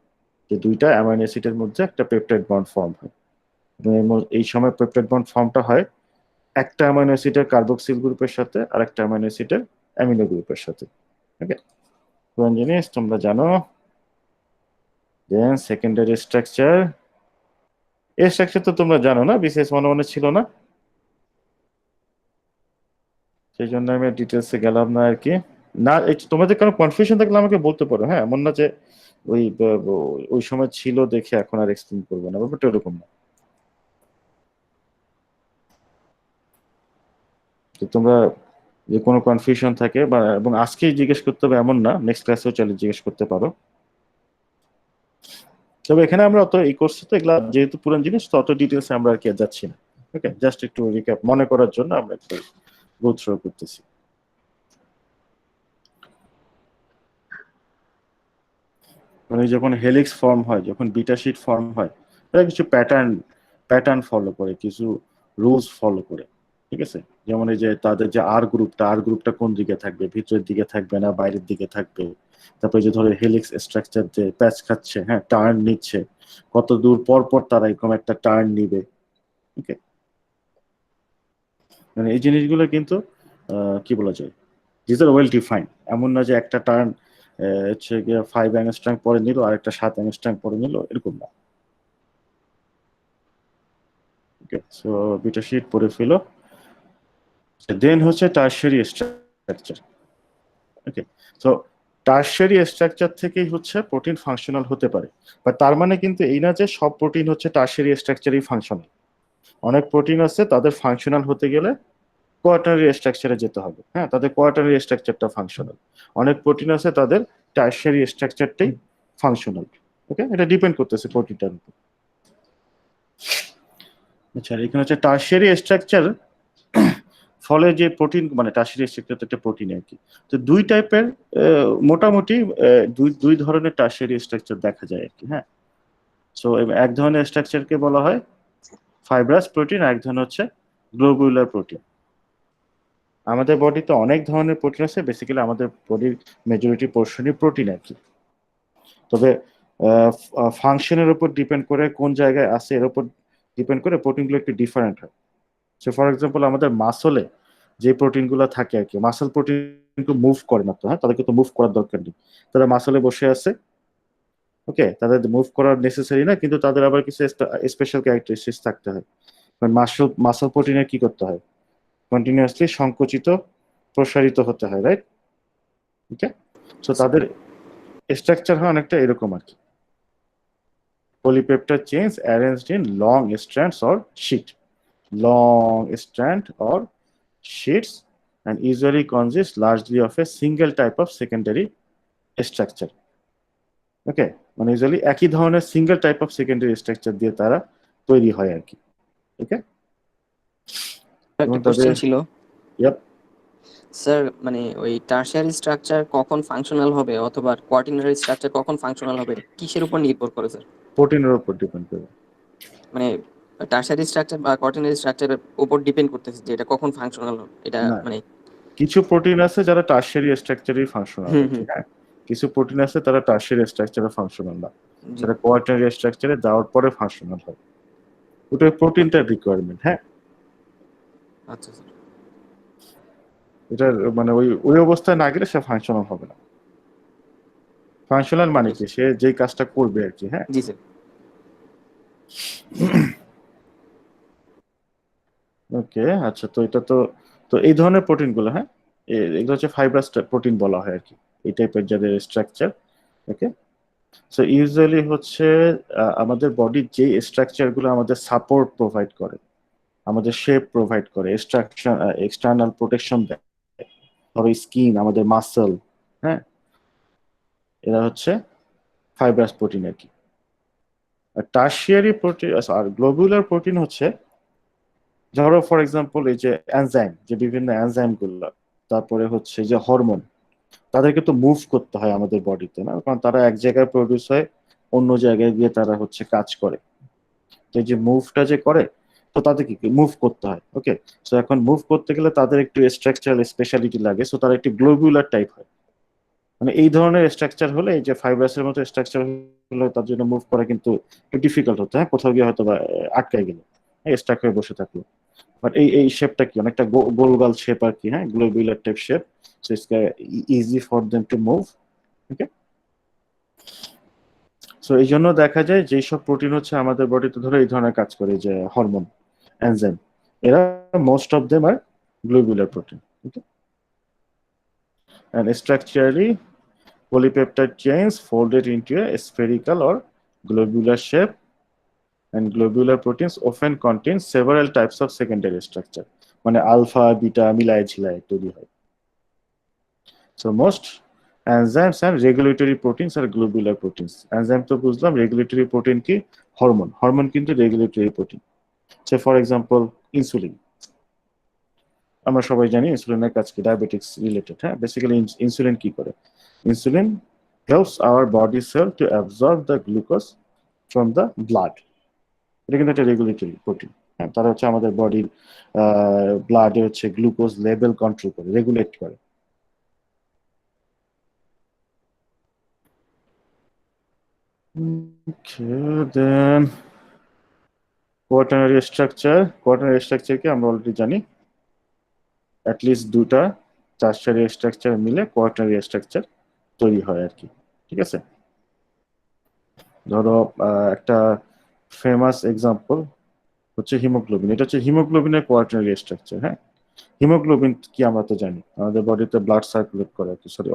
যে দুইটা অ্যামাইনো অ্যাসিডের মধ্যে একটা পেপটাইড বন্ড ফর্ম হয়, এবং এই সময় পেপটাইড বন্ড ফর্মটা হয় একটা অ্যামাইনো অ্যাসিডের কার্বক্সিল গ্রুপের সাথে আর একটা অ্যামাইনো অ্যাসিডের অ্যামিনো গ্রুপের সাথে। ওকে, কোন জিনিস তোমরা জানো। দেন সেকেন্ডারি স্ট্রাকচার, এই স্ট্রাকচার তো তোমরা জানো না, বিসিএস 101 ছিল না, সেই জন্য আমি ডিটেলসে গেলাম না আর কি। না, তোমাদের কোনো কনফিউশন থাকলে আমাকে বলতে পারো। হ্যাঁ, এমন না যে ওই ওই সময় ছিল দেখে এখন আর এক্সপ্লেন করবো না, ব্যাপারটা এরকম না। তো তোমরা যে কোনো কনফিউশন থাকে বা এবং আজকেই জিজ্ঞেস করতে হবে এমন না, নেক্সট ক্লাসেও চলে জিজ্ঞেস করতে পারো। তবে এখানে আমরা অত এই কোর্সে তো এগুলা যেহেতু পুরান জিনিস, তো অত ডিটেলসে আমরা আর কি আর যাচ্ছি না। ওকে, জাস্ট একটু রিক্যাপ মনে করার জন্য আমরা একটু গো থ্রু করতেছি। মানে যখন হেলিক্স ফর্ম হয়, যখন বিটা শিট ফর্ম হয়, তারা কিছু প্যাটার্ন প্যাটার্ন ফলো করে, কিছু রুলস ফলো করে। ঠিক আছে, যেমন এই যে তাদের যে আর গ্রুপটা কোন দিকে থাকবে, ভিতরের দিকে থাকবে না বাইরের দিকে থাকবে, তারপরে যে ধরো হেলিক্স স্ট্রাকচার যে প্যাচ খাচ্ছে, হ্যাঁ, টার্ন নিচ্ছে, কত দূর পর পর তারা এরকম একটা টার্ন নিবে। ওকে, মানে এই জিনিসগুলো কিন্তু কি বলা যায়, দিস আর ওয়েল ডিফাইন্ড। এমন না যে একটা টার্ন হচ্ছে গিয়ে 5 অ্যাংস্ট্রম পরে নিল আর একটা 7 অ্যাংস্ট্রম পরে নিল, এরকম না। ওকে, সো বিটা শিট পরে ফেলো। দেন হচ্ছে টারশিয়ারি স্ট্রাকচার। ওকে, সো টারশিয়ারি স্ট্রাকচার থেকেই হচ্ছে প্রোটিন ফাংশনাল হতে পারে, বা তার মানে কিন্তু এই না যে সব প্রোটিন হচ্ছে টারশিয়ারি স্ট্রাকচারই ফাংশনাল। অনেক প্রোটিন আছে তাদের ফাংশনাল হতে গেলে কোয়াটারনারি স্ট্রাকচারে যেতে হবে, হ্যাঁ, তাদের কোয়াটারনারি স্ট্রাকচারটা ফাংশনাল। অনেক প্রোটিন আছে তাদের টারশিয়ারি স্ট্রাকচারটাই ফাংশনাল। ওকে, এটা ডিপেন্ড করতেছে প্রোটিনটার উপর। আচ্ছা, এখানে হচ্ছে টারশিয়ারি স্ট্রাকচার ফলে যে প্রোটিন, মানে টারশিয়ারি স্ট্রাকচার তো একটা প্রোটিন আর কি। তো দুই টাইপের, মোটামুটি দুই দুই ধরনের টারশিয়ারি স্ট্রাকচার দেখা যায় আর কি, হ্যাঁ। সো এক ধরনের স্ট্রাকচারকে বলা হয় ফাইব্রাস প্রোটিন, আর এক ধরনের হচ্ছে গ্লোবুলার প্রোটিন। আমাদের বডিতে অনেক ধরনের প্রোটিন আছে, বেসিক্যালি আমাদের বডির মেজরিটি পোর্শনই প্রোটিন আর কি। তবে ফাংশনের উপর ডিপেন্ড করে কোন জায়গায় আছে এর উপর ডিপেন্ড করে প্রোটিনগুলো একটু ডিফারেন্ট হয়। সো ফর এক্সাম্পল আমাদের মাসলে যে প্রোটিনগুলো থাকে আর কি, মাসল প্রোটিন কিন্তু মুভ করে না তো, হ্যাঁ, তাদেরকে তো মুভ করার দরকার নেই, তারা মাসলে বসে আছে। ওকে, তাদের মুভ করার নেসেসারি না, কিন্তু তাদের আবার কিছু স্পেশাল ক্যারেক্টারিস্টিক্স থাকতে হয়। কারণ মাসল প্রোটিনের কি করতে হয়, কন্টিনিউয়াসলি সংকুচিত প্রসারিত হতে হয়, রাইট? ওকে, সো তাদের স্ট্রাকচার হয় অনেকটা এরকম আর কি, polypeptide chains arranged in long strands or sheet, long strand or sheets, and usually consist largely of a single type of secondary structure. ওকে, মানে ইউজুয়ালি একই ধরনের single type of secondary structure দিয়ে তারা তৈরি হয় আর কি। ওকে, এবং একটা তাদের, কোশ্চেন ছিল ইয়াপ, স্যার, মানে ওই টারশিয়ারি স্ট্রাকচার কখন ফাংশনাল হবে অথবা কোয়ার্টিনারি স্ট্রাকচার কখন ফাংশনাল হবে, কিসের উপর নির্ভর করে স্যার? প্রোটিনের উপর ডিপেন্ড করে। মানে টারশিয়ারি স্ট্রাকচার বা কোয়ার্টিনারি স্ট্রাকচারের উপর ডিপেন্ড করতেছে যে এটা কখন ফাংশনাল হবে, এটা না, মানে। কিছু প্রোটিন আছে যারা টারশিয়ারি স্ট্রাকচারই ফাংশনাল হুম আর কি, হুম। হ্যাঁ। কিছু প্রোটিন আছে তারা টারশিয়ারি স্ট্রাকচারে ফাংশনাল না, জি। সেটা কোয়াটারনারি স্ট্রাকচারে যাওয়ার পরে ফাংশনাল হয়। ওটা প্রোটিনটার রিকোয়ারমেন্ট, হ্যাঁ। আচ্ছা স্যার। এটার মানে ওই ওই অবস্থায় না গেলে সে ফাংশনাল হবে না। ফাংশনাল মানে কি, সে যে কাজটা করবে আর কি, হ্যাঁ। জি স্যার। ওকে, আচ্ছা, তো এটা তো, তো এই ধরনের প্রোটিনগুলো, হ্যাঁ, এগুলো হচ্ছে ফাইব্রাস প্রোটিন বলা হয় আর কি, এই টাইপের যাদের স্ট্রাকচার। ওকে, সো ইউজুয়ালি হচ্ছে আমাদের বডির যে স্ট্রাকচারগুলো আমাদের সাপোর্ট প্রোভাইড করে, আমাদের শেপ প্রোভাইড করে, এক্সট্রাকশন, এক্সটার্নাল প্রোটেকশন দেয়, ধরো স্কিন, আমাদের মাসল, হ্যাঁ, এরা হচ্ছে ফাইব্রাস প্রোটিন আর কি। আর টার্সিয়ারি প্রোটিন আর গ্লোবুলার প্রোটিন হচ্ছে, ধরো ফর এক্সাম্পল এই যে এনজাইম, যে বিভিন্ন এনজাইম গুলো, তারপরে হচ্ছে যে হরমোন, তাদেরকে তো মুভ করতে হয় আমাদের বডিতে, না? কারণ তারা এক জায়গায় প্রডিউস হয়, অন্য জায়গায় গিয়ে তারা হচ্ছে কাজ করে। তো এই যে মুভটা যে করে, তো তাদেরকে মুভ করতে হয়। ওকে, সো এখন মুভ করতে গেলে তাদের একটু স্ট্রাকচারাল স্পেশালিটি লাগে, সো তারা একটু গ্লোবুলার টাইপ হয়। মানে এই ধরনের স্ট্রাকচার হলে, এই যে ফাইব্রাসের মতো স্ট্রাকচার হলে, তার জন্য মুভ করা কিন্তু একটু ডিফিকাল্ট হতো, হ্যাঁ, কোথাও গিয়ে হয়তো বা আটকায় গেল, স্টাক হয়ে বসে থাকলো। বাট এই এই শেপটা কি, অনেকটা গোলগাল শেপ আর কি, হ্যাঁ, globular type shape, so it's easy for them to move. Okay, so এই জন্য দেখা যায় যে সব প্রোটিন হচ্ছে আমাদের বডিতে ধরে এই ধরনের কাজ করে, যে হরমোন, এনজাইম, এরা most of them are globular protein. Okay, and structurally polypeptide chains folded into a spherical or globular shape, and globular proteins often contain several types of secondary structure, মানে আলফা বিটা মিলায় ঝিলায় তৈরি হয়। So most enzymes and regulatory proteins are globular proteins. Enzyme তো বুঝলাম, regulatory protein কি, hormone, hormone কিন্তু regulatory protein। So for example insulin, আমরা সবাই জানি ইনসুলিনের কাজ কি, ডায়াবেটিক্স রিলেটেড, হ্যাঁ। বেসিক্যালি ইনসুলিন কি করে, insulin helps our body cell to absorb the glucose from the blood. এটা কিন্তু একটা রেগুলেটরি প্রোটিন, হ্যাঁ। তারা হচ্ছে আমাদের বডির ব্লাডে হচ্ছে গ্লুকোজ লেভেল কন্ট্রোল করে, রেগুলেট করে। দেন কোয়াটার্নারি স্ট্রাকচারকে আমরা অলরেডি জানি অ্যাটলিস্ট দুটা টারশিয়ারি স্ট্রাকচার মিলে কোয়াটার্নারি স্ট্রাকচার তৈরি হয় আর কি। ঠিক আছে, ধরো একটা ফেমাস এক্সাম্পল হচ্ছে হিমোগ্লোবিন। এটা হচ্ছে হিমোগ্লোবিনের কোয়াটার্নারি স্ট্রাকচার। হ্যাঁ, হিমোগ্লোবিন কি আমরা তো জানি আমাদের বডিতে ব্লাড সার্কুলেট করে আর কি, সরি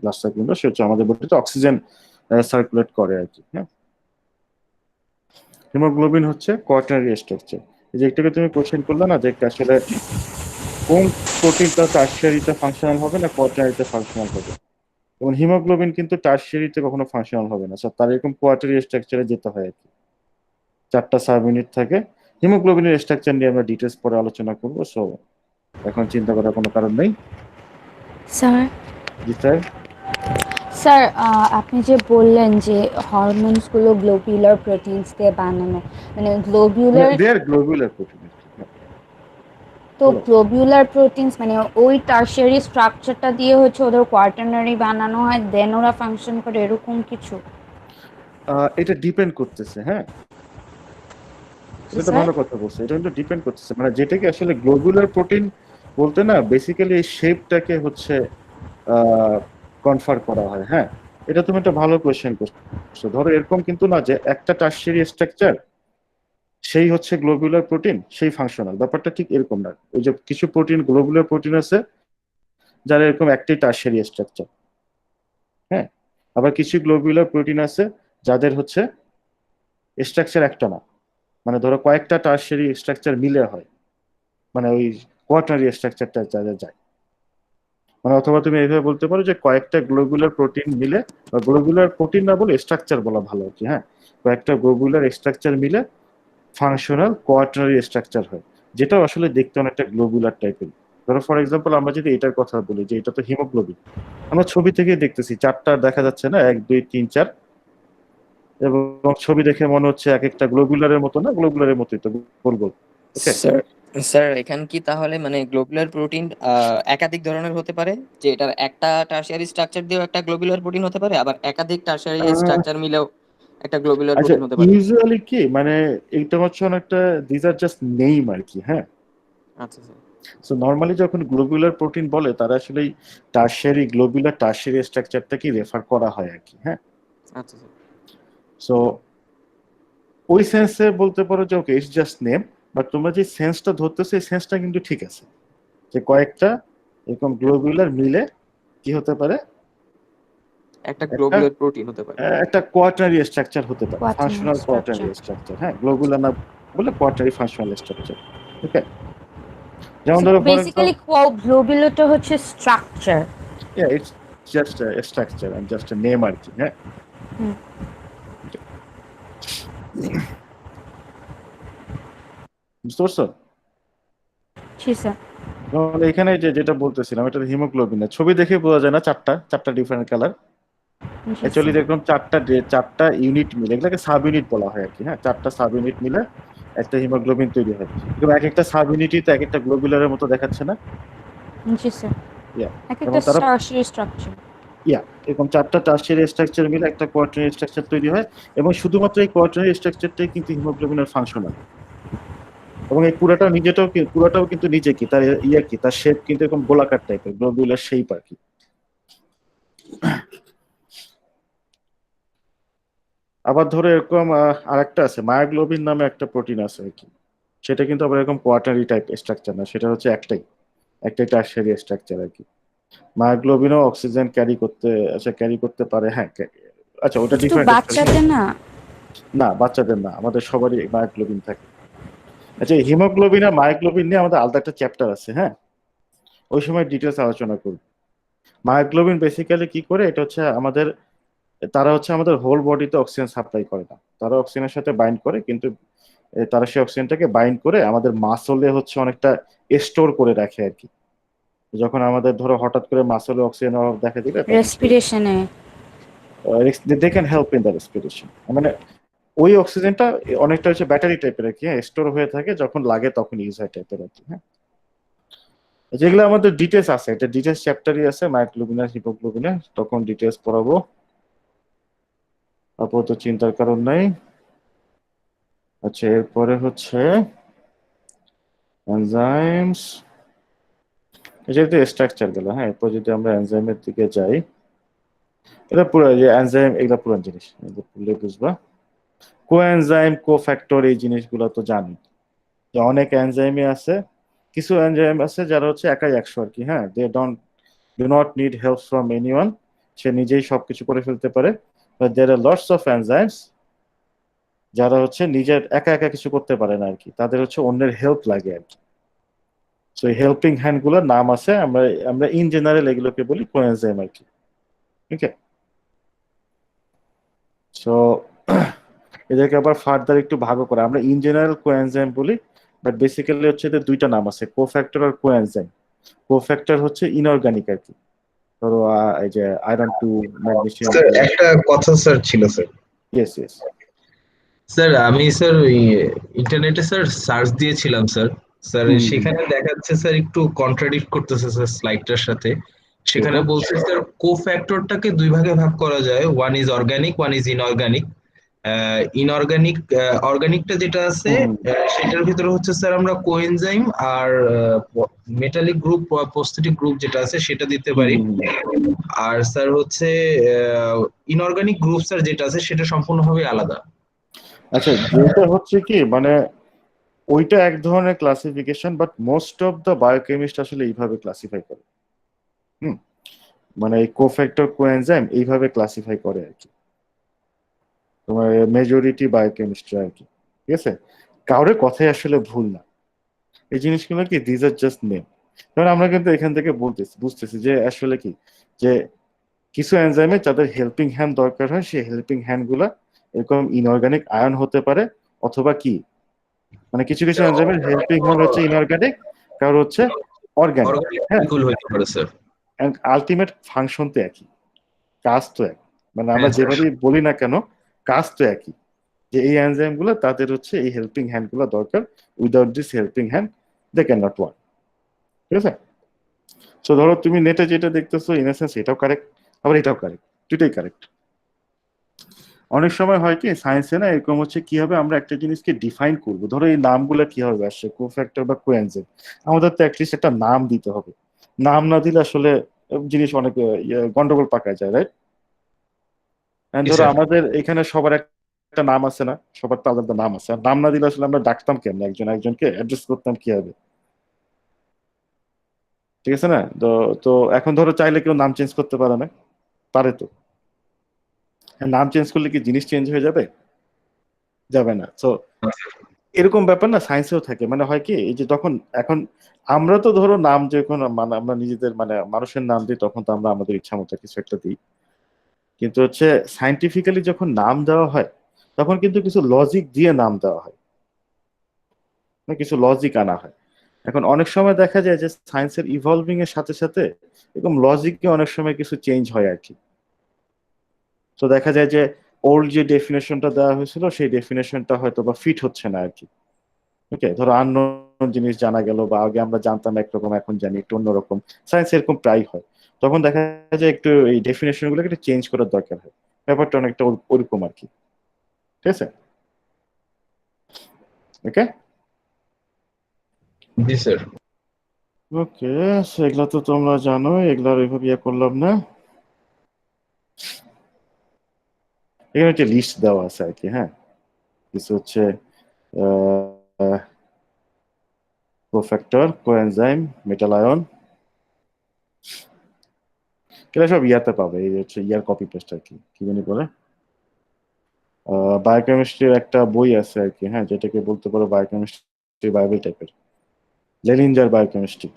ব্লাড সার্কুলেট সে হচ্ছে আমাদের বডিতে অক্সিজেন সার্কুলেট করে আর কি। হ্যাঁ, হিমোগ্লোবিন হচ্ছে কোয়াটার্নারি স্ট্রাকচার। এই যে একটাকে তুমি কোশ্চেন করলে না যে আসলে কোন প্রোটিনটা টারশিয়ারিতে ফাংশনাল হবে না কোয়াটার্নারিতে ফাংশনাল হবে, এবং হিমোগ্লোবিন কিন্তু টারশিয়ারিতে কখনো ফাংশনাল হবে না, তার এরকম কোয়াটারি স্ট্রাকচারে যেতে হয় আর কি। 4টা সাব ইউনিট থাকে। হিমোগ্লোবিনের স্ট্রাকচার নিয়ে আমরা ডিটেলস পরে আলোচনা করবো, সো এখন চিন্তা করার কোনো কারণ নেই। স্যার জি স্যার। স্যার আপনি যে বললেন যে হরমোনস গুলো গ্লোবিউলার প্রোটিনস দিয়ে বানানো, মানে গ্লোবিউলার, দেয়ার গ্লোবুলার প্রোটিন। তো গ্লোবিউলার প্রোটিনস মানে ওই টারশিয়ারি স্ট্রাকচারটা দিয়ে হচ্ছে ওদের কোয়াটার্নারি বানানো হয়, দেন ওরা ফাংশন করে, এরকম কিছু? এটা ডিপেন্ড করতেছে। হ্যাঁ, এটা তো স্যার ভালো কথা বলছে, এটা কিন্তু ডিপেন্ড করতেছে, মানে যেটাকে আসলে গ্লোবুলার প্রোটিন বলতে না বেসিক্যালি এই শেপটাকে হচ্ছে কনফার করা হয়। হ্যাঁ, এটা তুমি একটা ভালো কোয়েশ্চেন করছো। ধরো এরকম কিন্তু না যে একটা টারশিয়ারি স্ট্রাকচার সেই হচ্ছে গ্লোবুলার প্রোটিন সেই ফাংশনাল, ব্যাপারটা ঠিক এরকম না। ওই যে কিছু প্রোটিন গ্লোবুলার প্রোটিন আছে যারা এরকম একটাই টারশিয়ারি স্ট্রাকচার। হ্যাঁ, আবার কিছু গ্লোবুলার প্রোটিন আছে যাদের হচ্ছে স্ট্রাকচার একটা না, মানে ধরো কয়েকটা টারশিয়ারি স্ট্রাকচার মিলে হয়, মানে ওই কোয়াটার্নারি স্ট্রাকচারটা যাদের যায়। মানে অথবা তুমি এইভাবে বলতে পারো যে কয়েকটা গ্লোবুলার প্রোটিন মিলে, বা গ্লোবুলার প্রোটিন না বলে স্ট্রাকচার বলা ভালো আর কি। হ্যাঁ, কয়েকটা গ্লোবুলার স্ট্রাকচার মিলে ফাংশনাল কোয়াটার্নারি স্ট্রাকচার হয়, যেটা আসলে দেখতে অনেকটা গ্লোবুলার টাইপের। ধরো ফর এক্সাম্পল আমরা যদি এটার কথা বলি যে এটা তো হিমোগ্লোবিন, আমরা ছবি থেকে দেখতেছি 4টা দেখা যাচ্ছে না, 1 2 3 4, এবং ছবি দেখে মনে হচ্ছে এক একটা গ্লোবুলারের মতো না, গ্লোবুলারের মতোই তো গোল গোল। ওকে, স্যার স্যার এখানে কি তাহলে মানে গ্লোবুলার প্রোটিন একাধিক ধরনের হতে পারে, যে এটার একটা টারশিয়ারি স্ট্রাকচার দিয়েও একটা গ্লোবুলার প্রোটিন হতে পারে, আবার একাধিক টারশিয়ারি স্ট্রাকচার মিলেও একটা গ্লোবুলার আচ্ছা প্রোটিন হতে পারে? ইউজুয়ালি কি মানে এটা হচ্ছে অনেকটা দিস আর জাস্ট নেইম আর কি। হ্যাঁ, আচ্ছা স্যার। সো নর্মালি যখন গ্লোবুলার প্রোটিন বলে তারা আসলে গ্লোবুলার টারশিয়ারি স্ট্রাকচারটাকে রেফার করা হয় আর কি। হ্যাঁ, আচ্ছা স্যার। সো ওই সেন্সে বলতে পারো যে okay it's just name, but তোমরা যে সেন্সটা ধরতেছো এই সেন্সটা কিন্তু ঠিক আছে, যে কয়েকটা এরকম গ্লোবুলার মিলে কি হতে পারে, একটা একটা গ্লোবুলার প্রোটিন হতে পারে। একটা কোয়াটার্নারি স্ট্রাকচার হতে পারে, quaternary functional structure. Quaternary structure. হ্যাঁ, গ্লোবুলার না বলে কোয়াটার্নারি ফাংশনাল স্ট্রাকচার। ওকে, যেমন সো ধরো ফর বেসিক্যালি এক্সাম্পল, গ্লোবিউলারটা হচ্ছে structure. It's just structure and just name আর কি। হ্যাঁ, বুঝতে পারছো? জি স্যার। যেমন এখানে যেটা বলতেছিলাম এটা হিমোগ্লোবিন, ছবি দেখে বোঝা যায় না, চারটা ডিফারেন্ট কালার। জি অ্যাকচুয়ালি স্যার। দেখুন চারটা ইউনিট মিলে, এগুলোকে সাব ইউনিট বলা হয় আর কি। হ্যাঁ, 4টা সাব ইউনিট মিলে একটা হিমোগ্লোবিন তৈরি হয়, এবং এক একটা সাব ইউনিটই তো এক একটা গ্লোবুলারের মতো দেখাচ্ছে না। জি স্যার। ইয়া, এক এবং একটা তারা টারশিয়ারি স্ট্রাকচার। এরকম 4টা টারশিয়ারি স্ট্রাকচার মিলে একটা কোয়াটার্নারি স্ট্রাকচার তৈরি হয়, এবং শুধুমাত্র এই কোয়াটার্নারি স্ট্রাকচারটাই কিন্তু হিমোগ্লোবিনের ফাংশনাল। এবং এই পুরাটাও কিন্তু নিজে কি তার কি তার শেপ কিন্তু এরকম গোলাকার টাইপের, গ্লোবুলার শেপ আর কি। আবার ধরো এরকম আরেকটা আছে মায়োগ্লোবিন নামে একটা প্রোটিন আছে আর কি, সেটা কিন্তু আবার এরকম কোয়াটারি টাইপ স্ট্রাকচার না, সেটা হচ্ছে একটাই টারশিয়ারি স্ট্রাকচার আর কি। মায়োগ্লোবিনও অক্সিজেন ক্যারি করতে পারে। হ্যাঁ, আচ্ছা ওটা কিন্তু ডিফারেন্ট স্ট্রাকচার। বাচ্চাদের না। না, বাচ্চাদের না, আমাদের সবারই মায়োগ্লোবিন থাকে। আচ্ছা, হিমোগ্লোবিন আর মায়োগ্লোবিন নিয়ে আমাদের আলাদা একটা চ্যাপ্টার আছে। হ্যাঁ, ওই সময় ডিটেলস আলোচনা করব। মায়োগ্লোবিন বেসিক্যালি কি করে, এটা হচ্ছে তারা হচ্ছে আমাদের হোল বডিতে অক্সিজেন সাপ্লাই করে না, তারা অক্সিজেনের সাথে বাইন্ড করে, কিন্তু তারা সেই অক্সিজেনটাকে বাইন্ড করে আমাদের মাসলে হচ্ছে অনেকটা স্টোর করে রাখে আর কি। যখন আমাদের ধরো হঠাৎ করে মাসলে অক্সিজেন অভাব দেখা দিলে তখন রেসপিরেশনে। They can help in the respiration. মানে ওই অক্সিজেনটা অনেকটা হচ্ছে ব্যাটারি টাইপের আর কি। হ্যাঁ, স্টোর হয়ে থাকে, যখন লাগে তখন ইউজ হয় টাইপের আর কি। হ্যাঁ, যেগুলো আমাদের ডিটেলস আছে, এটা ডিটেলস চ্যাপ্টারই আছে মায়োগ্লোবিন আর হিমোগ্লোবিনের, তখন ডিটেলস পড়াবো। আপাতত চিন্তার কারণ নাই। আচ্ছা, এরপরে হচ্ছে এনজাইমস, যেহেতু স্ট্রাকচার গেল, হ্যাঁ, এরপর যদি আমরা এনজাইমের দিকে যাই, এটা পুরো যে এনজাইম, এগুলা পুরান জিনিস, এগুলো পড়লে বুঝবা। কোএনজাইম, কোফ্যাক্টর, এই জিনিসগুলো তো জানি যে অনেক এনজাইমই আছে। কিছু এনজাইম আছে যারা হচ্ছে একাই একশো আর কি, হ্যাঁ, they do not need help from anyone, সে নিজেই সবকিছু করে ফেলতে পারে। But there are lots of enzymes যারা হচ্ছে নিজের একা একা কিছু করতে পারে না আর কি, তাদের হচ্ছে অন্যের হেল্প লাগে আর কি। সো এই হেল্পিং হ্যান্ড গুলোর নাম আছে, আমরা আমরা ইন জেনারেল এগুলোকে বলি কোএনজাইম আর কি। ওকে, সো এদেরকে আবার ফার্দার একটু ভাগ করে আমরা ইন জেনারেল কোএনজাইম বলি, বাট বেসিক্যালি হচ্ছে এদের দুইটা নাম আছে, কোফ্যাক্টর আর কোএনজাইম। কোফ্যাক্টর হচ্ছে ইনঅর্গানিক আর কি, ধরো এই যে iron two, magnesium sir two. একটা কথা স্যার ছিল স্যার। Yes yes. স্যার আমি স্যার ওই ইন্টারনেটে স্যার সার্চ দিয়েছিলাম স্যার। স্যার হুম, সেখানে দেখাচ্ছে স্যার একটু কন্ট্রাডিক্ট করতেছে স্যার স্লাইডটার সাথে। সেখানে কিরকম? বলছে স্যার কোফ্যাক্টরটাকে দুই ভাগে ভাগ করা যায়, one is organic, one is inorganic. Inorganic, অর্গানিকটা যেটা আছে হুম সেটার ভিতরে হচ্ছে স্যার আমরা কোএনজাইম আর মেটালিক গ্রুপ, প্রস্থেটিক গ্রুপ যেটা আছে সেটা দিতে হুম পারি। হুম, হুম। আর স্যার হচ্ছে ইনঅর্গানিক গ্রুপ স্যার যেটা আছে সেটা সম্পূর্ণভাবে আলাদা। আচ্ছা, যেটা হচ্ছে কি মানে ওইটা এক ধরনের classification, but most of the biochemist আসলে এইভাবে ক্লাসিফাই করে। হুম, মানে এই কোফ্যাক্টর কোএনজাইম এইভাবে ক্লাসিফাই করে আর কি, তোমার মেজরিটি বায়োকেমিস্ট্রি আর কি। ঠিক আছে, কারোর কথাই আসলে ভুল না, এই জিনিসগুলো কি দিজ আর জাস্ট নেম। কারণ আমরা কিন্তু এখান থেকে বলতেছি, বুঝতেছি যে আসলে কি, যে কিছু এনজাইমে যাদের হেল্পিং হ্যান্ড দরকার হয়, সেই হেল্পিং হ্যান্ড গুলা এরকম ইনঅর্গানিক আয়ন হতে পারে, অথবা কি মানে কিছু কিছু এনজাইমের হেল্পিং হ্যান্ড হচ্ছে ইনঅর্গানিক, কারণ হচ্ছে অর্গানিক। অর্গানিক হ্যাঁ, মলিকুল হইতে পারে স্যার। আলটিমেট ফাংশন তো একই, কাজ তো এক, মানে আমরা হ্যাঁ স্যার। যেভাবেই বলি না কেন, কাজ তো একই, যে এই এনজাইম গুলো তাদের হচ্ছে এই হেল্পিং হ্যান্ড গুলো দরকার, without this helping hand they can not work. ঠিক আছে, সো ধরো তুমি নেটে যেটা দেখতেছো ইন এসেন্স এটাও কারেক্ট, আবার এটাও কারেক্ট, দুটোই কারেক্ট। অনেক সময় হয় কি সায়েন্সে না এরকম হচ্ছে, কি হবে আমরা একটা জিনিসকে ডিফাইন করব, ধরো এই নামগুলো কিভাবে আসছে, কোফ্যাক্টর বা কোএনজাইম, আমাদের তো অ্যাটলিস্ট একটা নাম দিতে হবে। নাম না দিলে আসলে জিনিস অনেক গন্ডগোল পাকায় যায়, রাইট? জি ধরো স্যার। আমাদের এখানে সবার একটা নাম আছে না, সবার তো আলাদা নাম আছে, আর নাম না দিলে আসলে আমরা ডাকতাম কেমন, একজন একজনকে অ্যাড্রেস করতাম কি হবে? ঠিক আছে না? তো তো এখন ধরো চাইলে কেউ নাম চেঞ্জ করতে পারে না, পারে তো। নাম চেঞ্জ করলে কি জিনিস চেঞ্জ হয়ে যাবে? যাবে না। তো এরকম ব্যাপার না সায়েন্সেও থাকে, মানে হয় কি এই যে তখন এখন আমরা তো ধরো নাম যখন মানে আমরা নিজেদের মানে মানুষের নাম দিই, তখন তো আমরা আমাদের ইচ্ছা মতো কিছু একটা দিই, কিন্তু হচ্ছে সাইন্টিফিক্যালি যখন নাম দেওয়া হয় তখন কিন্তু কিছু লজিক দিয়ে নাম দেওয়া হয়, মানে কিছু লজিক আনা হয়। এখন অনেক সময় দেখা যায় যে সায়েন্সের ইভলভিং এর সাথে সাথে এরকম লজিককে অনেক সময় কিছু চেঞ্জ হয় আর কি। তো দেখা যায় যে ওল্ড যে ডেফিনেশনটা দেওয়া হয়েছিল সেই ডেফিনেশনটা হয়তো বা ফিট হচ্ছে না আর কি। ওকে, ধরো আননোন জিনিস জানা গেল, বা আগে আমরা জানতাম একরকম এখন জানি একটু অন্যরকম, সায়েন্স এরকম প্রায় হয়। তখন দেখা যায় একটু এই ডেফিনেশন গুলোকে একটু চেঞ্জ করার দরকার হয়, ব্যাপারটা অনেকটা ওরকম আর কি। ঠিক আছে, ওকে জি স্যার। ওকে, এগুলা তো তোমরা জানো, এগুলা ওইভাবে ইয়ে করলাম না। এখানে একটা লিস্ট দেওয়া আছে আর কি, হ্যাঁ, কিছু হচ্ছে কোফ্যাক্টর, কোএনজাইম, মেটাল আয়ন, এগুলো সব ইয়াতে পাবে, এই হচ্ছে ইয়ার কপি পেস্ট আর কি, কি জানি বলে বায়োকেমিস্ট্রির একটা বই আছে আর কি, হ্যাঁ, যেটাকে বলতে পারো বায়োকেমিস্ট্রি বাইবেল টাইপের, লেলিঞ্জার বায়োকেমিস্ট্রি।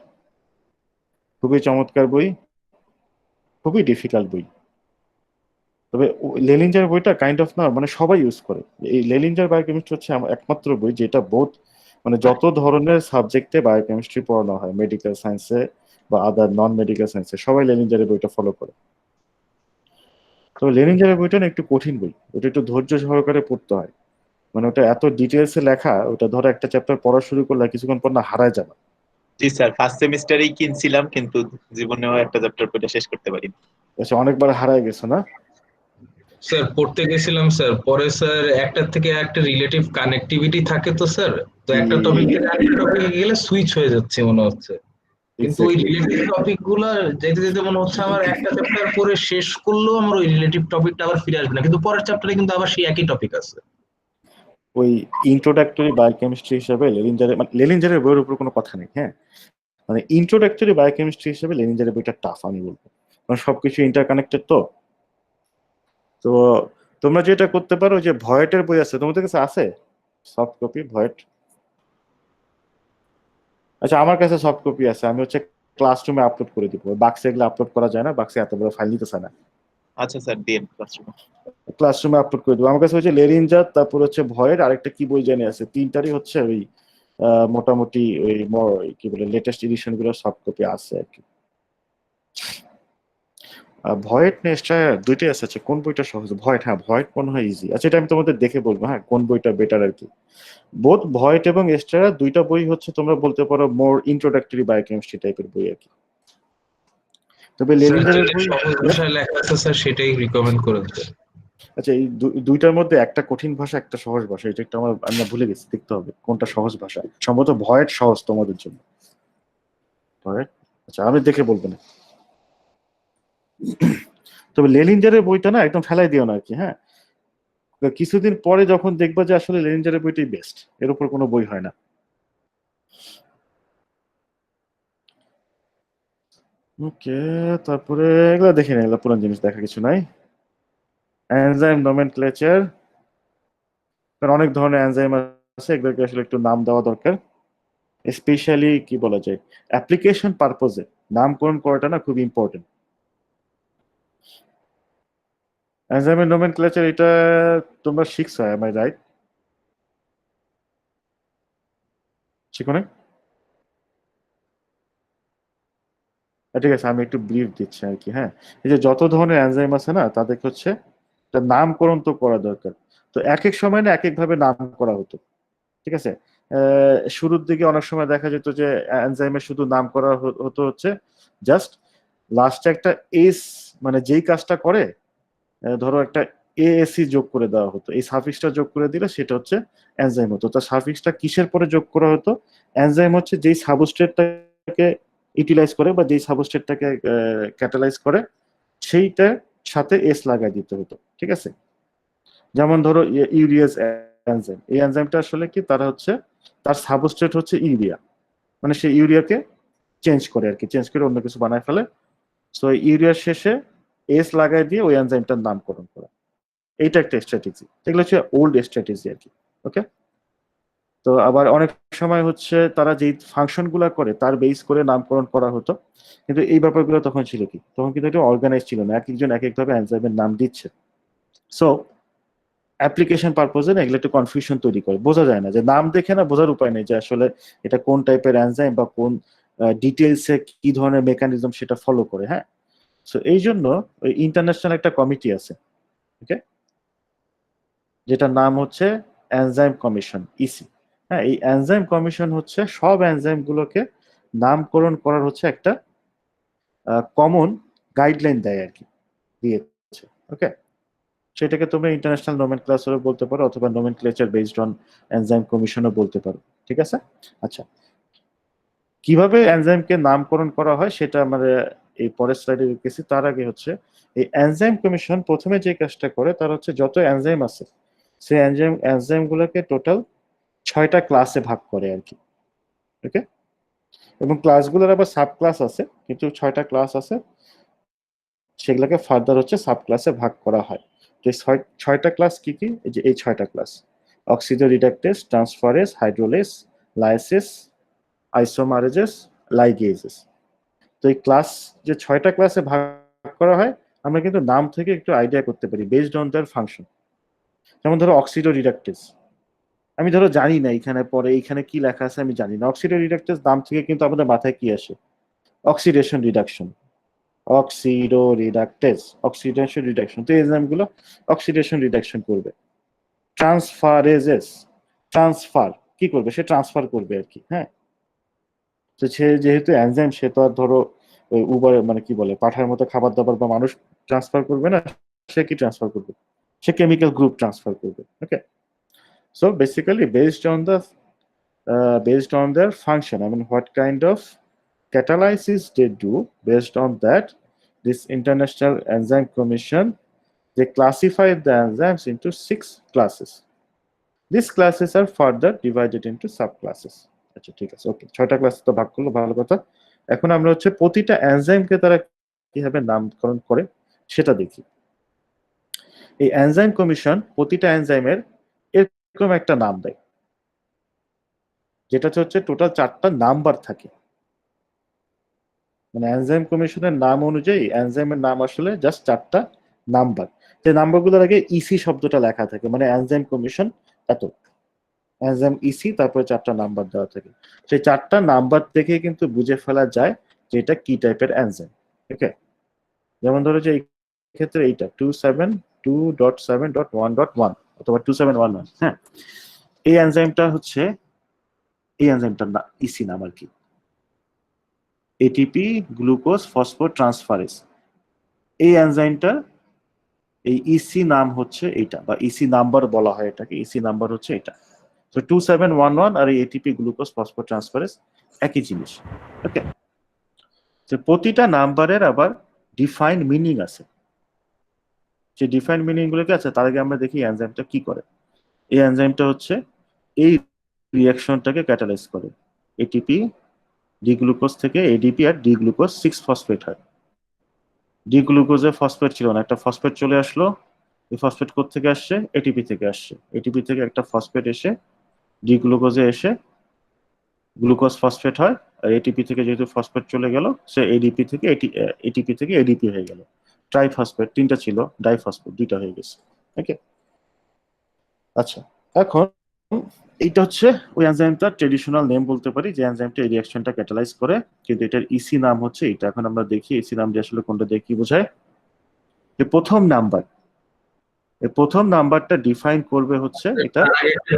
খুবই চমৎকার বই, খুবই ডিফিকাল্ট বই। তবে লেলিঞ্জার বইটা কাইন্ড অফ না মানে সবাই ইউজ করে। এই লেলিঞ্জার বায়োকেমিস্ট্রি হচ্ছে একমাত্র বই যেটা বোধ মানে যত ধরনের সাবজেক্টে বায়োকেমিস্ট্রি পড়ানো হয়, মেডিকেল সায়েন্সে বা আদার নন মেডিকেল সায়েন্সে, সবাই লেলিঞ্জারের বইটা ফলো করে। তবে লেনিনজারের বইটা না একটু কঠিন বই, ওটা একটু ধৈর্য সহকারে পড়তে হয়, মানে ওটা এত ডিটেলসে লেখা, ওটা ধরো একটা চ্যাপ্টার পড়া শুরু করলে কিছুক্ষণ পর না হারায় যাবে। জি স্যার, ফার্স্ট সেমিস্টারেই কিনছিলাম কিন্তু জীবনেও একটা চ্যাপ্টার পড়ে শেষ করতে পারিনি। আচ্ছা, অনেকবার হারায় গেছো না? স্যার পড়তে গেছিলাম স্যার, পরে স্যার একটার থেকে একটা রিলেটিভ কানেক্টিভিটি থাকে তো স্যার, তো একটা টপিক থেকে আরেকটা টপিকে গেলে সুইচ হয়ে যাচ্ছে মনে হচ্ছে। কিন্তু ওই এক্স্যাক্টলি। রিলেটিভ টপিক গুলা যেতে যেতে মনে হচ্ছে আমার একটা চ্যাপ্টার পরে শেষ করলেও আমার ওই রিলেটিভ টপিকটা আবার ফিরে আসবে না, কিন্তু পরের চ্যাপ্টারে কিন্তু আবার সেই একই টপিক আছে। ওই ইন্ট্রোডাক্টরি বায়োকেমিস্ট্রি হিসেবে লেলিঞ্জারের, মানে লেলিঞ্জারের বইয়ের উপর কোনো কথা নেই, হ্যাঁ, মানে ইন্ট্রোডাক্টরি বায়োকেমিস্ট্রি হিসেবে লেলিঞ্জারের বইটা টাফ আমি বলবো, কারণ সবকিছু ইন্টারকানেক্টেড তো। তো তোমরা যেটা করতে পারো, যে ভয়েটের বই আছে তোমাদের কাছে, আছে সফট কপি ভয়েট? আচ্ছা, আমার কাছে সফট কপি আছে, আমি হচ্ছে ক্লাসরুমে আপলোড করে দিব। বাক্সে এগুলো আপলোড করা যায় না, বাক্সে এত বড় ফাইল নিতে চায় না। আচ্ছা স্যার, দিন ক্লাসরুমে। ক্লাসরুমে আপলোড করে দেবো। আমার কাছে হচ্ছে লেরিনজার, তারপর হচ্ছে ভয়ের, আরেকটা কি বই জানি আছে, তিনটারই হচ্ছে ওই মোটামুটি ওই কি বলে লেটেস্ট এডিশন গুলো সফট কপি আছে আর কি। ভয়েট নেক্সট দুইটাই আছে। আচ্ছা, কোন বইটা সহজ? ভয়েট, হ্যাঁ ভয়েট মনে হয় ইজি। আচ্ছা, এটা আমি তোমাদের দেখে বলবো, হ্যাঁ কোন বইটা বেটার আর কি। বোথ ভয়েট এবং এস্টেরা দুইটা বই হচ্ছে তোমরা বলতে পারো মোর ইন্ট্রোডাক্টরি বায়োকেমিস্ট্রি টাইপের বই আর কি। তবে স্যার লেনিনজারের যেটা বই, সহজ ভাষায় লেখা আছে স্যার সেটাই রিকমেন্ড করেন স্যার। আচ্ছা এই দুইটার মধ্যে একটা কঠিন ভাষা, একটা সহজ ভাষা, এটা একটা আমরা ভুলে গেছি, দেখতে হবে কোনটা সহজ ভাষা। সম্ভবত ভয়েট সহজ তোমাদের জন্য, ভয়েট। আচ্ছা, আমি দেখে বলবো না। তবে লেলিঞ্জারের বইটা না একদম ফেলাই দিও না আর কি, হ্যাঁ। কিছুদিন পরে যখন দেখবা যে আসলে লেলিঞ্জারের বইটাই বেস্ট, এর উপর কোনো বই হয় না। ওকে, তারপরে এগুলো দেখে নিই, এগুলো পুরান জিনিস, দেখা কিছু নাই। এনজাইম নোমেনক্লেচার, কারণ অনেক ধরনের এনজাইম আছে, এগুলোকে আসলে একটু নাম দেওয়া দরকার। স্পেশালি কি বলা যায়, অ্যাপ্লিকেশন পারপোজে নামকরণ করাটা না খুব ইম্পর্টেন্ট। এনজাইমের নোমেনক্লেচার এটা তোমরা শিখছো, এম আই রাইট? শিখো না? ঠিক আছে, আমি একটু ব্রিফ দিচ্ছি আর কি, হ্যাঁ। এই যে যত ধরনের এনজাইম আছে না, তাদেরকে হচ্ছে একটা নামকরণ তো করা দরকার। তো এক এক সময় না এক এক ভাবে নাম করা হতো, ঠিক আছে। শুরুর দিকে অনেক সময় দেখা যেত যে এনজাইমের শুধু নাম করা হতো হচ্ছে জাস্ট লাস্টে একটা এস, মানে যেই কাজটা করে, ধরো একটা এএসি যোগ করে দেওয়া হতো, এই সাফিক্সটা যোগ করে দিলে সেটা হচ্ছে এনজাইম হতো। তো সাফিক্সটা কিসের পরে যোগ করা হতো? এনজাইম হচ্ছে যেই সাবস্ট্রেটটাকে ইউটিলাইজ করে বা যেই সাবস্ট্রেটটাকে ক্যাটালাইজ করে, সেইটার সাথে এস লাগাই দিতে হতো, ঠিক আছে। যেমন ধরো ইউরিয়াস এনজাইম, এই এনজাইমটা আসলে কি, তারা হচ্ছে তার সাবস্ট্রেট হচ্ছে ইউরিয়া, মানে সে ইউরিয়াকে চেঞ্জ করে আর কি, চেঞ্জ করে অন্য কিছু বানায় ফেলে। সো ইউরিয়ার শেষে এস লাগাই দিয়ে ওই এনজাইমটার নামকরণ করা, এইটা একটা স্ট্র্যাটেজি। এগুলো হচ্ছে ওল্ড স্ট্র্যাটেজি আর কি, ওকে। তো আবার অনেক সময় হচ্ছে তারা যেই ফাংশন গুলা করে তার বেস করে নামকরণ করা হতো, কিন্তু এই ব্যাপারগুলো তখন ছিল কি, তখন কিন্তু এটা অর্গানাইজ ছিল না, এক একজন এক একভাবে এনজাইমের নাম দিচ্ছে। সো অ্যাপ্লিকেশন পারপোজে না এগুলো একটু কনফিউশন তৈরি করে, বোঝা যায় না, যে নাম দেখে না বোঝার উপায় নেই যে আসলে এটা কোন টাইপের এনজাইম বা কোন ডিটেলসে কি ধরনের মেকানিজম সেটা ফলো করে, হ্যাঁ। সো এই জন্য ওই ইন্টারন্যাশনাল একটা কমিটি আছে, ওকে, যেটার নাম হচ্ছে এনজাইম কমিশন, ইসি। হ্যাঁ, এই এনজাইম কমিশন হচ্ছে সব এনজাইম গুলোকে নামকরণ করার হচ্ছে একটা কমন গাইডলাইন দেয় আর কি, দিয়েছে, ওকে। সেটাকে তোমরা ইন্টারন্যাশনাল নোমেনক্লেচারও বলতে পারো, অথবা নোমেনক্লেচার বেসড অন এনজাইম কমিশনও বলতে পারো, ঠিক আছে। আচ্ছা, কিভাবে এনজাইমকে নামকরণ করা হয় সেটা আমরা এই পরের স্লাইডে দেখেছি। তার আগে হচ্ছে এই এনজাইম কমিশন প্রথমে যে কাজটা করে, তার হচ্ছে যত এনজাইম আছে সেই এনজাইম গুলোকে টোটাল 6টা ক্লাসে ভাগ করে আর কি, ওকে। এবং ক্লাসগুলোর আবার সাব ক্লাস আছে, কিন্তু 6টা ক্লাস আছে, সেগুলোকে ফার্দার হচ্ছে সাব ক্লাসে ভাগ করা হয়। যে 6টা ক্লাস কি কি, এই যে এই 6টা ক্লাস: অক্সিডো রিডাকটেস, ট্রান্সফারেজ, হাইড্রোলেস, লাইসিস, আইসোমারেজেস, লাইগেজেস। তো এই ক্লাস যে 6টা ক্লাসে ভাগ করা হয়, আমরা কিন্তু নাম থেকে একটু আইডিয়া করতে পারি বেসড অন দেয়ার ফাংশন। যেমন ধরো অক্সিডো রিডাকটেস, আমি ধরো জানি না এখানে পরে এইখানে কি লেখা আছে আমি জানি না, অক্সিডো রিডাকটেস নাম থেকে কিন্তু আমাদের মাথায় কি আসে? Oxidation reduction, oxidoreductase, oxidation reduction. তো এই এনজাইমগুলো অক্সিডেশন রিডাকশন করবে। ট্রান্সফারেজেস, ট্রান্সফার কি করবে? সে ট্রান্সফার করবে আর কি, হ্যাঁ। তো সে যেহেতু এনজাইম, সে তো আর ধরো ওই উবার মানে কি বলে পাঠার মতো খাবার দাবার বা মানুষ ট্রান্সফার করবে না, সে কি ট্রান্সফার করবে, সে কেমিক্যাল গ্রুপ ট্রান্সফার করবে। Okay, so basically based on their function, I mean what kind of catalysis they do, based on that this International Enzyme Commission, they classified the enzymes into 6 classes. These classes are further divided into subclasses. আচ্ছা ঠিক আছে, ওকে, 6টা class তো ভাগ করলো, ভালো কথা। এখন আমরা হচ্ছে প্রতিটা এনজাইমকে তারা কিভাবে নামকরণ করে সেটা দেখি। এই এনজাইম কমিশন প্রতিটা এনজাইমের এরকম একটা নাম দেয়, যেটা হচ্ছে টোটাল 4টা নাম্বার থাকে। মানে এনজাইম কমিশনের নাম অনুযায়ী এনজাইমের নাম আসলে জাস্ট 4টা নাম্বার, যে নাম্বারগুলোর আগে ইসি শব্দটা লেখা থাকে, মানে এনজাইম কমিশন এত, এনজাইম ইসি, তারপরে 4টা নাম্বার দেওয়া থাকে। সেই 4টা নাম্বার দেখে কিন্তু বুঝে ফেলা যায় যে এটা কি টাইপের এনজাইম। ওকে, যেমন ধরো যে এই ক্ষেত্রে এইটা 272.7.1.1 অথবা 2711, হ্যাঁ, এই এনজাইমটা হচ্ছে, এই এনজাইমটার ইসি নাম আর কি, এটিপি গ্লুকোজ ফসফোর ট্রান্সফারেজ। এই এনজাইমটা এই ইসি নাম হচ্ছে এইটা, বা ইসি নাম্বার বলা হয় এটাকে, ইসি নাম্বার হচ্ছে এটা। তো 2711 আর এই এটিপি গ্লুকোজ ফসফোর ট্রান্সফারেজ একই জিনিস। ওকে, তো প্রতিটা নাম্বারের আবার ডিফাইন মিনিং আছে। যে ডিফাইন মিনিং গুলোকে আছে, তার আগে আমরা দেখি এনজাইমটা কি করে। এই এনজাইমটা হচ্ছে এই রিঅ্যাকশনটাকে ক্যাটালাইজ করে। এটিপি ডি গ্লুকোজ থেকে এডিপি আর ডি গ্লুকোজ 6 ফসফেট হয়। ডি গ্লুকোজে ফসফেট ছিল না, একটা ফসফেট চলে আসলো। এই ফসফেট কোথা থেকে আসছে? এটিপি থেকে আসছে। এটিপি থেকে একটা ফসফেট এসে ডি গ্লুকোজে এসে গ্লুকোজ ফসফেট হয়, আর এটিপি থেকে যেহেতু ফসফেট চলে গেল, সে এডিপি থেকে এটিপি থেকে এডিপি হয়ে গেল। ট্রাইফসফেট 3টা ছিল, ডাইফসফেট 2টা হয়ে গেছে। ওকে, আচ্ছা, এখন এইটা হচ্ছে ওই এনজাইমটার ট্রেডিশনাল নেম বলতে পারি, যে এনজাইমটা এই রিঅ্যাকশনটা ক্যাটালাইজ করে, কিন্তু এটার ইসি নাম হচ্ছে এটা। এখন আমরা দেখি ইসি নাম দিয়ে আসলে কোনটা দিয়ে কি বোঝায়। এই প্রথম নাম্বার, এই প্রথম নাম্বারটা ডিফাইন করবে হচ্ছে এটা।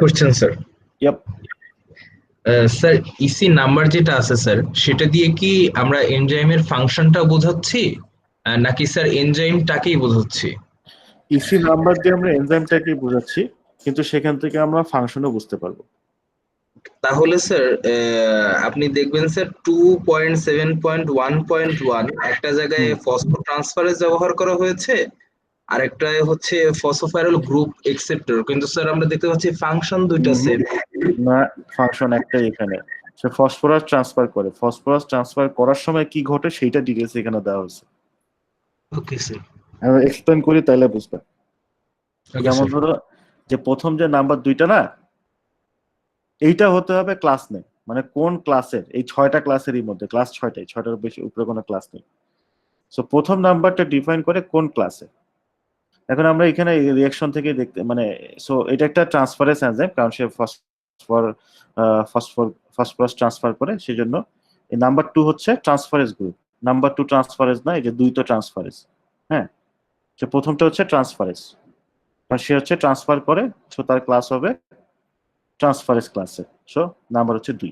Question sir, yup, sir EC number যেটা আছে স্যার, সেটা দিয়ে কি আমরা এনজাইমের ফাংশনটা বোঝাচ্ছি নাকি স্যার এনজাইমটাকেই বোঝাচ্ছি? ইসি নাম্বার দিয়ে আমরা এনজাইমটাকে বোঝাচ্ছি, কিন্তু সেখান থেকে আমরা ফাংশনও বুঝতে পারবো। তাহলে স্যার আপনি দেখবেন স্যার 2.7.1.1 একটা জায়গায় ফসফো ট্রান্সফারেজ ব্যবহার করা হয়েছে, আরেকটা হচ্ছে ফসফাইরাল গ্রুপ এক্সেপ্টর, কিন্তু স্যার আমরা দেখতে পাচ্ছি ফাংশন দুইটা সেম। না, ফাংশন একটাই এখানে। সে ফসফরাস ট্রান্সফার করে, ফসফরাস ট্রান্সফার করার সময় কি ঘটে সেইটা ডিটেইলস এখানে দেওয়া হয়েছে। ওকে স্যার, আমি এক্সপ্লেন করি তাহলে বুঝবে। ওকে যেমন স্যার। ধরো যে প্রথম যে নাম্বার 2টা না, এইটা হতে হবে ক্লাস নেই, মানে কোন ক্লাসের, এই 6টা ক্লাসেরই মধ্যে, ক্লাস 6টাই, 6টার বেশি উপরে কোনো ক্লাস নেই। সো প্রথম নাম্বারটা ডিফাইন করে কোন ক্লাসে। এখন আমরা এখানে রিঅ্যাকশন থেকে দেখতে, মানে সো এটা একটা ট্রান্সফারেন্স এনজাইম, কারণ সে ফসফরাস ট্রান্সফার করে, সেজন্য এই নাম্বার 2 হচ্ছে ট্রান্সফারেন্স গ্রুপ। নাম্বার 2 ট্রান্সফারেন্স না, এই যে 2 তো ট্রান্সফারেন্স। হ্যাঁ, সে প্রথমটা হচ্ছে ট্রান্সফারেন্স, কারণ সে হচ্ছে ট্রান্সফার করে, সো তার ক্লাস হবে ট্রান্সফারেন্স ক্লাসে। সো নাম্বার হচ্ছে 2।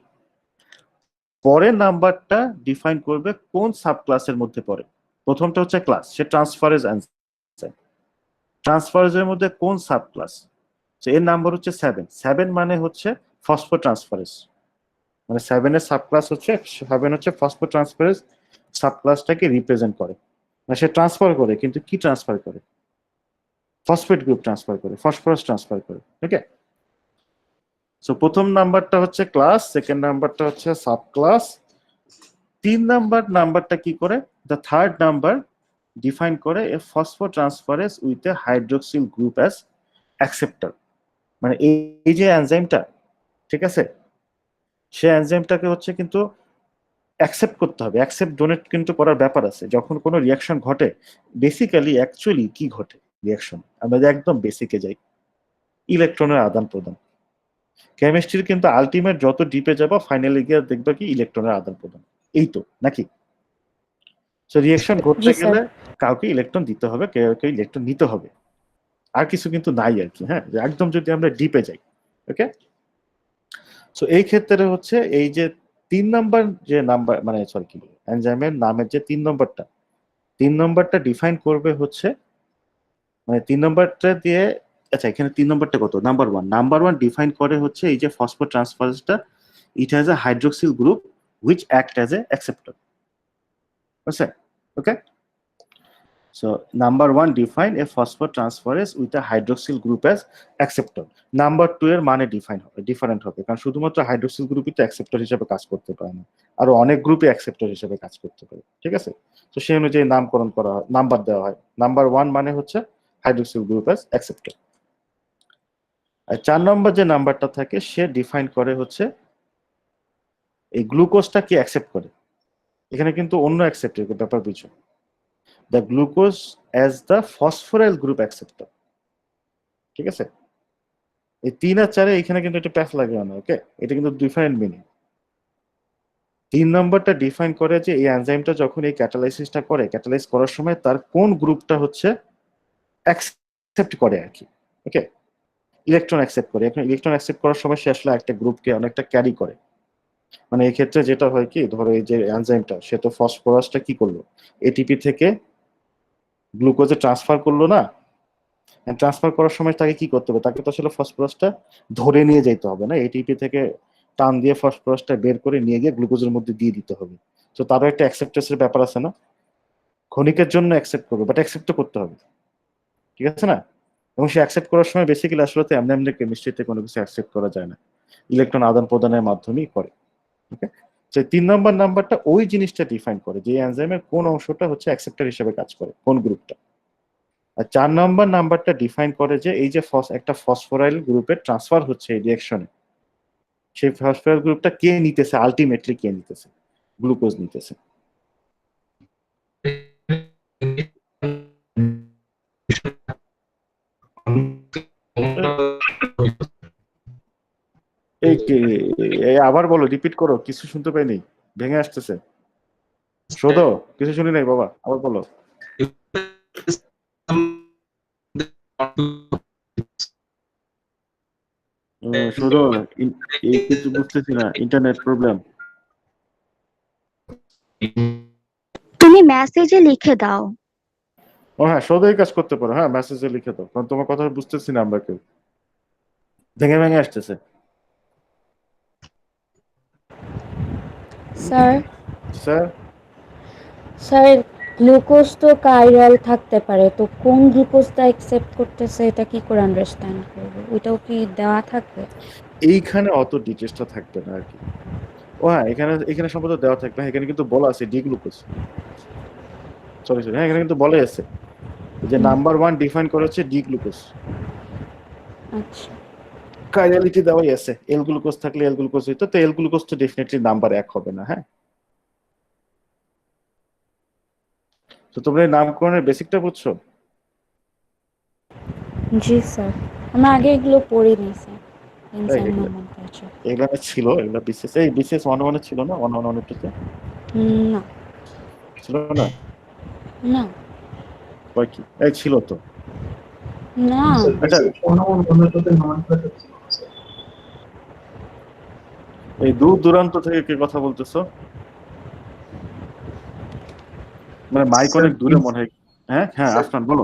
পরের নাম্বারটা ডিফাইন করবে কোন সাব ক্লাসের মধ্যে পড়ে। প্রথমটা হচ্ছে ক্লাস, সে ট্রান্সফারেন্স এনজাইম, ট্রান্সফারেন্সের মধ্যে কোন সাব ক্লাস, এর নাম্বার হচ্ছে 7। 7 মানে হচ্ছে ফসফো ট্রান্সফারেন্স, মানে 7 এর সাব ক্লাস হচ্ছে 7 হচ্ছে ফসফো ট্রান্সফারেন্স সাব ক্লাসটাকে রিপ্রেজেন্ট করে। মানে সে ট্রান্সফার করে, কিন্তু কি ট্রান্সফার করে? ফসফেট গ্রুপ ট্রান্সফার করে, ফসফরাস ট্রান্সফার করে। ওকে, সো প্রথম নাম্বারটা হচ্ছে ক্লাস, সেকেন্ড নাম্বারটা হচ্ছে সাব ক্লাস। 3 নাম্বারটা কি করে? দ্য থার্ড নাম্বার ডিফাইন করে a phosphotransferase with a hydroxyl group as acceptor. মানে এই যে এনজাইমটা, ঠিক আছে, সে এনজাইমটাকে হচ্ছে কিন্তু অ্যাকসেপ্ট করতে হবে, অ্যাকসেপ্ট ডোনেট কিন্তু করার ব্যাপার আছে। যখন কোনো রিঅ্যাকশন ঘটে, বেসিক্যালি অ্যাকচুয়ালি কি ঘটে রিঅ্যাকশন, আমরা একদম বেসিকে যাই, ইলেকট্রনের আদান প্রদান। কেমিস্ট্রির কিন্তু আলটিমেট যত ডিপে যাবো, ফাইনালি গিয়ে দেখবে কি ইলেকট্রনের আদান প্রদান, এই তো নাকি? সো রিঅ্যাকশন ঘটতে গেলে কাউকে ইলেকট্রন দিতে হবে, কাউকে ইলেকট্রন নিতে হবে, আর কিছু কিন্তু নাই আর কি। হ্যাঁ, একদম যদি আমরা ডিপে যাই। ওকে, সো এই ক্ষেত্রে হচ্ছে এই যে 3 নাম্বার যে নাম্বার, মানে সরি কি এনজাইমের নামের যে 3 নম্বরটা, 3 নম্বরটা ডিফাইন করবে হচ্ছে মানে 3 নম্বরটা দিয়ে, আচ্ছা এখানে 3 নম্বরটা কত, নাম্বার ওয়ান ডিফাইন করে হচ্ছে এই যে ফসফোট্রান্সফারেজটা, it has a hydroxyl group which act as a acceptor, বুঝছে? Okay, so number 1 define a phosphotransferase with a hydroxyl group as acceptor. Number 2 এর মানে ডিফারেন্ট হবে, কারণ শুধুমাত্র হাইড্রোক্সিল গ্রুপই তো অ্যাকসেপ্টর হিসেবে কাজ করতে পারে না, আরো অনেক গ্রুপই অ্যাকসেপ্টর হিসেবে কাজ করতে পারে, ঠিক আছে? তো সেই অনুযায়ী নামকরণ করা হয়, নাম্বার দেওয়া হয়। নাম্বার 1 মানে হচ্ছে হাইড্রোক্সিল গ্রুপ অ্যাজ অ্যাকসেপ্টর। আর 4 নম্বর যে নাম্বারটা থাকে সে ডিফাইন করে হচ্ছে এই গ্লুকোজটা কি অ্যাকসেপ্ট করে। এখানে কিন্তু অন্য অ্যাকসেপ্টের ব্যাপার কিছু, the glucose as the phosphoryl group acceptor, ঠিক আছে? এই 3 আর 4 এখানে কিন্তু একটা প্যাচ লাগে না, ওকে? এটা কিন্তু ডিফারেন্ট মিনিং। 3 নম্বরটা ডিফাইন করে যে এই এনজাইমটা যখন এই ক্যাটালাইসিসটা করে, ক্যাটালাইজ করার সময় তার কোন গ্রুপটা হচ্ছে অ্যাকসেপ্ট করে আর কি, ওকে? ইলেকট্রন অ্যাকসেপ্ট করে। এখন ইলেকট্রন অ্যাকসেপ্ট করার সময় সে আসলে একটা গ্রুপকে অনেকটা ক্যারি করে। মানে এই ক্ষেত্রে যেটা হয় কি, ধরো এই যে এনজাইমটা সে তো ফসফরাসটা কি করলো, এটিপি থেকে গ্লুকোজে ট্রান্সফার করলো না, ট্রান্সফার করার সময় তাকে কি করতে হবে, তাকে তো আসলে ফসফরাসটা ধরে নিয়ে যেতে হবে না, এটিপি থেকে টান দিয়ে ফসফরাসটা বের করে নিয়ে গিয়ে গ্লুকোজের মধ্যে দিয়ে দিতে হবে। তো তারও একটা অ্যাকসেপ্টেন্সের ব্যাপার আছে না, ক্ষণিকের জন্য অ্যাকসেপ্ট করবে, বাট অ্যাকসেপ্ট করতে হবে, ঠিক আছে না? এবং সে অ্যাকসেপ্ট করার সময় বেসিক্যালি আসলে তো এমনি এমনি কেমিস্ট্রিতে কোনো কিছু অ্যাকসেপ্ট করা যায় না, ইলেকট্রন আদান প্রদানের মাধ্যমেই করে, ওকে? তো 3 নম্বর নাম্বারটা ওই জিনিসটা ডিফাইন করে যে এনজাইমের কোন অংশটা হচ্ছে অ্যাকসেপ্টর হিসেবে কাজ করে, কোন গ্রুপটা। আর 4 নম্বর নাম্বারটা ডিফাইন করে যে এই যে একটা ফসফোরাইল গ্রুপের ট্রান্সফার হচ্ছে এই রিঅ্যাকশনে, সেই ফসফোরাইল গ্রুপটা কে নিতেছে, আলটিমেটলি কে নিতেছে, গ্লুকোজ নিতেছে। এই আবার বলো, রিপিট করো, কিছু শুনতে পাইনি, ভেঙে আসতেছে। শোধো, কিছু শুনি নাই বাবা, আবার বলো। শোধো, এই কিছু বুঝতেছি না, ইন্টারনেট প্রবলেম। তুমি মেসেজে লিখে দাও। ও হ্যাঁ, শোধোই কাজ করতে পারো, হ্যাঁ মেসেজে লিখে দাও, কারণ তোমার কথা বুঝতেছি না আমরা কেউ, ভেঙে ভেঙে আসতেছে। স্যার স্যার, স্যার গ্লুকোজ তো কাইরাল থাকতে পারে, তো কোন গ্লুকোজটা অ্যাকসেপ্ট করতেছে এটা কি করে আন্ডারস্ট্যান্ড করবো, ওইটাও কি দেওয়া থাকবে? এইখানে অত ডিটেলসটা থাকবে না আর কি। ও হ্যাঁ, এখানে এখানে সম্ভবত দেওয়া থাকবে, এখানে কিন্তু বলা আছে ডি গ্লুকোজ, সরি হ্যাঁ এখানে কিন্তু বলাই আছে যে নাম্বার 1 ডিফাইন করা হচ্ছে ডি গ্লুকোজ, আচ্ছা কাইরালিটি দেওয়াই আছে, এল গ্লুকোজ থাকলে এল গ্লুকোজ হইতো, তো এল গ্লুকোজ তো ডেফিনেটলি নাম্বার 1 হবে না। হ্যাঁ, তো তোমরা এই নামকরণের বেসিকটা বুঝছো? জি স্যার, আমরা আগে এগুলো পড়িনি স্যার, এনজাইম এগুলো নোমেনক্লেচার। এগুলো ছিল, এগুলো বিসিএস, এই বিসিএস 101 ছিল না, 101 তে না ছিল না? না কয় কি এই ছিল তো। না আচ্ছা, এই দূর দূরান্ত থেকে কে কথা বলতেছো? মানে মাইক অনেক দূরে মনে হয়। হ্যাঁ হ্যাঁ, আফরান বলো।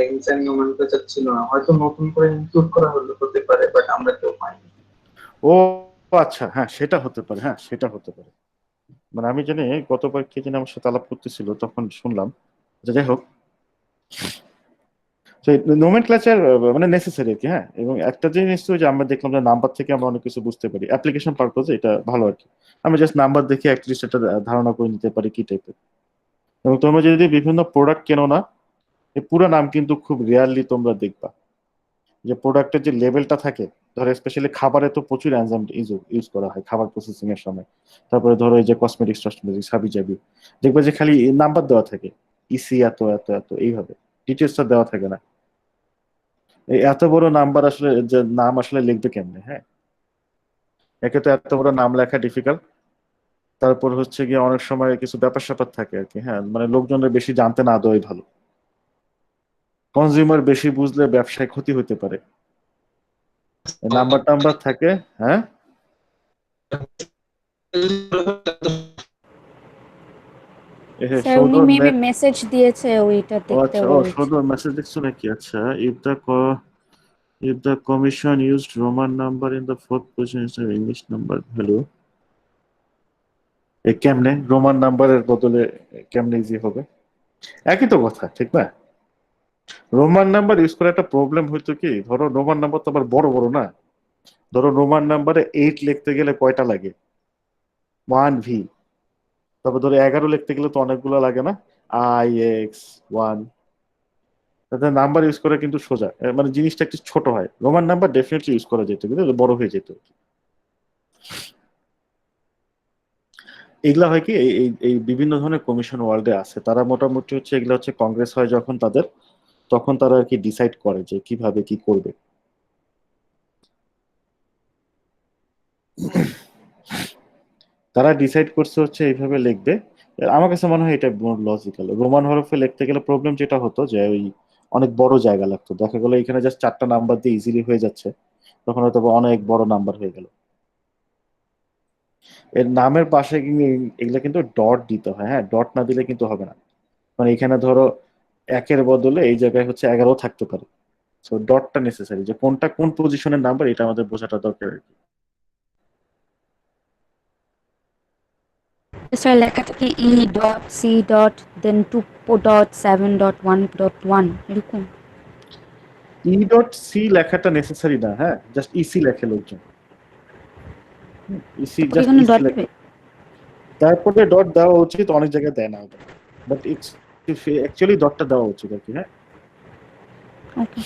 এনজাইম নোমেনক্লেচার ছিল না, হয়তো নতুন করে ইনক্লুড করা হতে পারে, বাট আমরা কেউ পাইনি। ও আচ্ছা, হ্যাঁ সেটা হতে পারে, হ্যাঁ সেটা হতে পারে। মানে আমি জানি গতবার কে জানি আমার সাথে আলাপ করতেছিল, তখন শুনলাম। যাই হোক, নোমেনক্লেচার মানে নেসেসারি আর কি। হ্যাঁ, এবং একটা জিনিস তো যে আমরা দেখলাম যে নাম্বার থেকে আমরা অনেক কিছু বুঝতে পারি, অ্যাপ্লিকেশন পারপোজে এটা ভালো আর কি। আমরা জাস্ট নাম্বার দেখে অ্যাটলিস্ট একটা ধারণা করে নিতে পারি কি টাইপের। এবং তোমরা যদি বিভিন্ন প্রোডাক্ট কেনো না, এই পুরো নাম কিন্তু খুব রেয়ারলি তোমরা দেখবা। যে প্রোডাক্টের যে লেভেলটা থাকে, ধরো স্পেশালি খাবারে তো প্রচুর এনজাইম ইউজ করা হয় খাবার প্রসেসিং এর সময়। তারপরে ধরো এই যে কসমেটিক্স টসমেটিক্স হাবি জাবি, দেখবে যে খালি নাম্বার দেওয়া থাকে, ইসি এত এত এত, এইভাবে ডিটেলসটা দেওয়া থাকে না। এই এত বড় নাম্বার আসলে, যে নাম আসলে লিখবে কেমনে? হ্যাঁ, একে তো এত বড় নাম লেখা ডিফিকাল্ট, তারপর হচ্ছে গিয়ে অনেক সময় কিছু ব্যাপার স্যাপার থাকে আর কি। হ্যাঁ, মানে লোকজনের বেশি জানতে না দেওয়াই ভালো, কনজিউমার বেশি বুঝলে ব্যবসায় ক্ষতি হতে পারে। নাম্বার টাম্বার থাকে। হ্যাঁ, স্যার উনি সৌদর মেবি নেট। মেসেজ দিয়েছে, ওইটা ও দেখতে আচ্ছা, ও বলছে। সৌদর মেসেজ দেখছো নাকি? আচ্ছা, if the commission used Roman number in the fourth position instead of English number value, কেমনে রোমান নাম্বারের বদলে কেমনে ইজি হবে? একই তো কথা, ঠিক না? রোমান নাম্বার ইউজ করে একটা প্রবলেম হইতো কি, ধরো রোমান নাম্বার তো আবার বড় বড় না। ধরো রোমান নাম্বারে 8 লিখতে গেলে কয়টা লাগে? 1V। তারপর ধরো 11 লিখতে গেলে তো অনেকগুলো লাগে না? IX1। তাতে নাম্বার ইউজ করা কিন্তু সোজা, মানে জিনিসটা একটু ছোট হয়। রোমান নাম্বার ডেফিনেটলি ইউজ করা যেত, কিন্তু বড় হয়ে যেত। এগুলা হয় কি, এই এই এই বিভিন্ন ধরনের কমিশন ওয়ার্ল্ডে আছে, তারা মোটামুটি হচ্ছে এগুলা হচ্ছে কংগ্রেস হয় যখন তাদের, তখন তারা আর কি ডিসাইড করে যে কিভাবে কি করবে। তারা ডিসাইড করছে হচ্ছে এইভাবে লিখবে। আমার কাছে মনে হয় এটা লজিক্যাল। রোমান হরফে লিখতে গেলে প্রবলেম যেটা হতো যে ওই অনেক বড় জায়গা লাগতো, দেখা গেলো এখানে জাস্ট 4টা নাম্বার দিয়ে ইজিলি হয়ে যাচ্ছে, তখন হয়তো অনেক বড় নাম্বার হয়ে গেল। এর নামের পাশে এগুলা কিন্তু ডট দিতে হয়, হ্যাঁ, ডট না দিলে কিন্তু হবে না। মানে এখানে ধরো 1-এর বদলে এই জায়গায় হচ্ছে 11 থাকতে পারে। সো ডটটা নেসেসারি, যে কোনটা কোন পজিশনের নাম্বার এটা আমাদের বোঝাটা দরকার আর কি। স্যার লেখাটা কি E.C.then 2.7.1.1 এরকম? E.C লেখাটা নেসেসারি না, হ্যাঁ, জাস্ট ইসি লেখে লোকজন। ইসি, ওকে, জাস্ট এখানে ইসি ডট লেখে। দিবে? তারপরে ডট দেওয়া উচিত, অনেক জায়গায় দেয় না ওটা, বাট ইটস অ্যাকচুয়ালি ডটটা দেওয়া উচিত আর কি, হ্যাঁ। ওকে।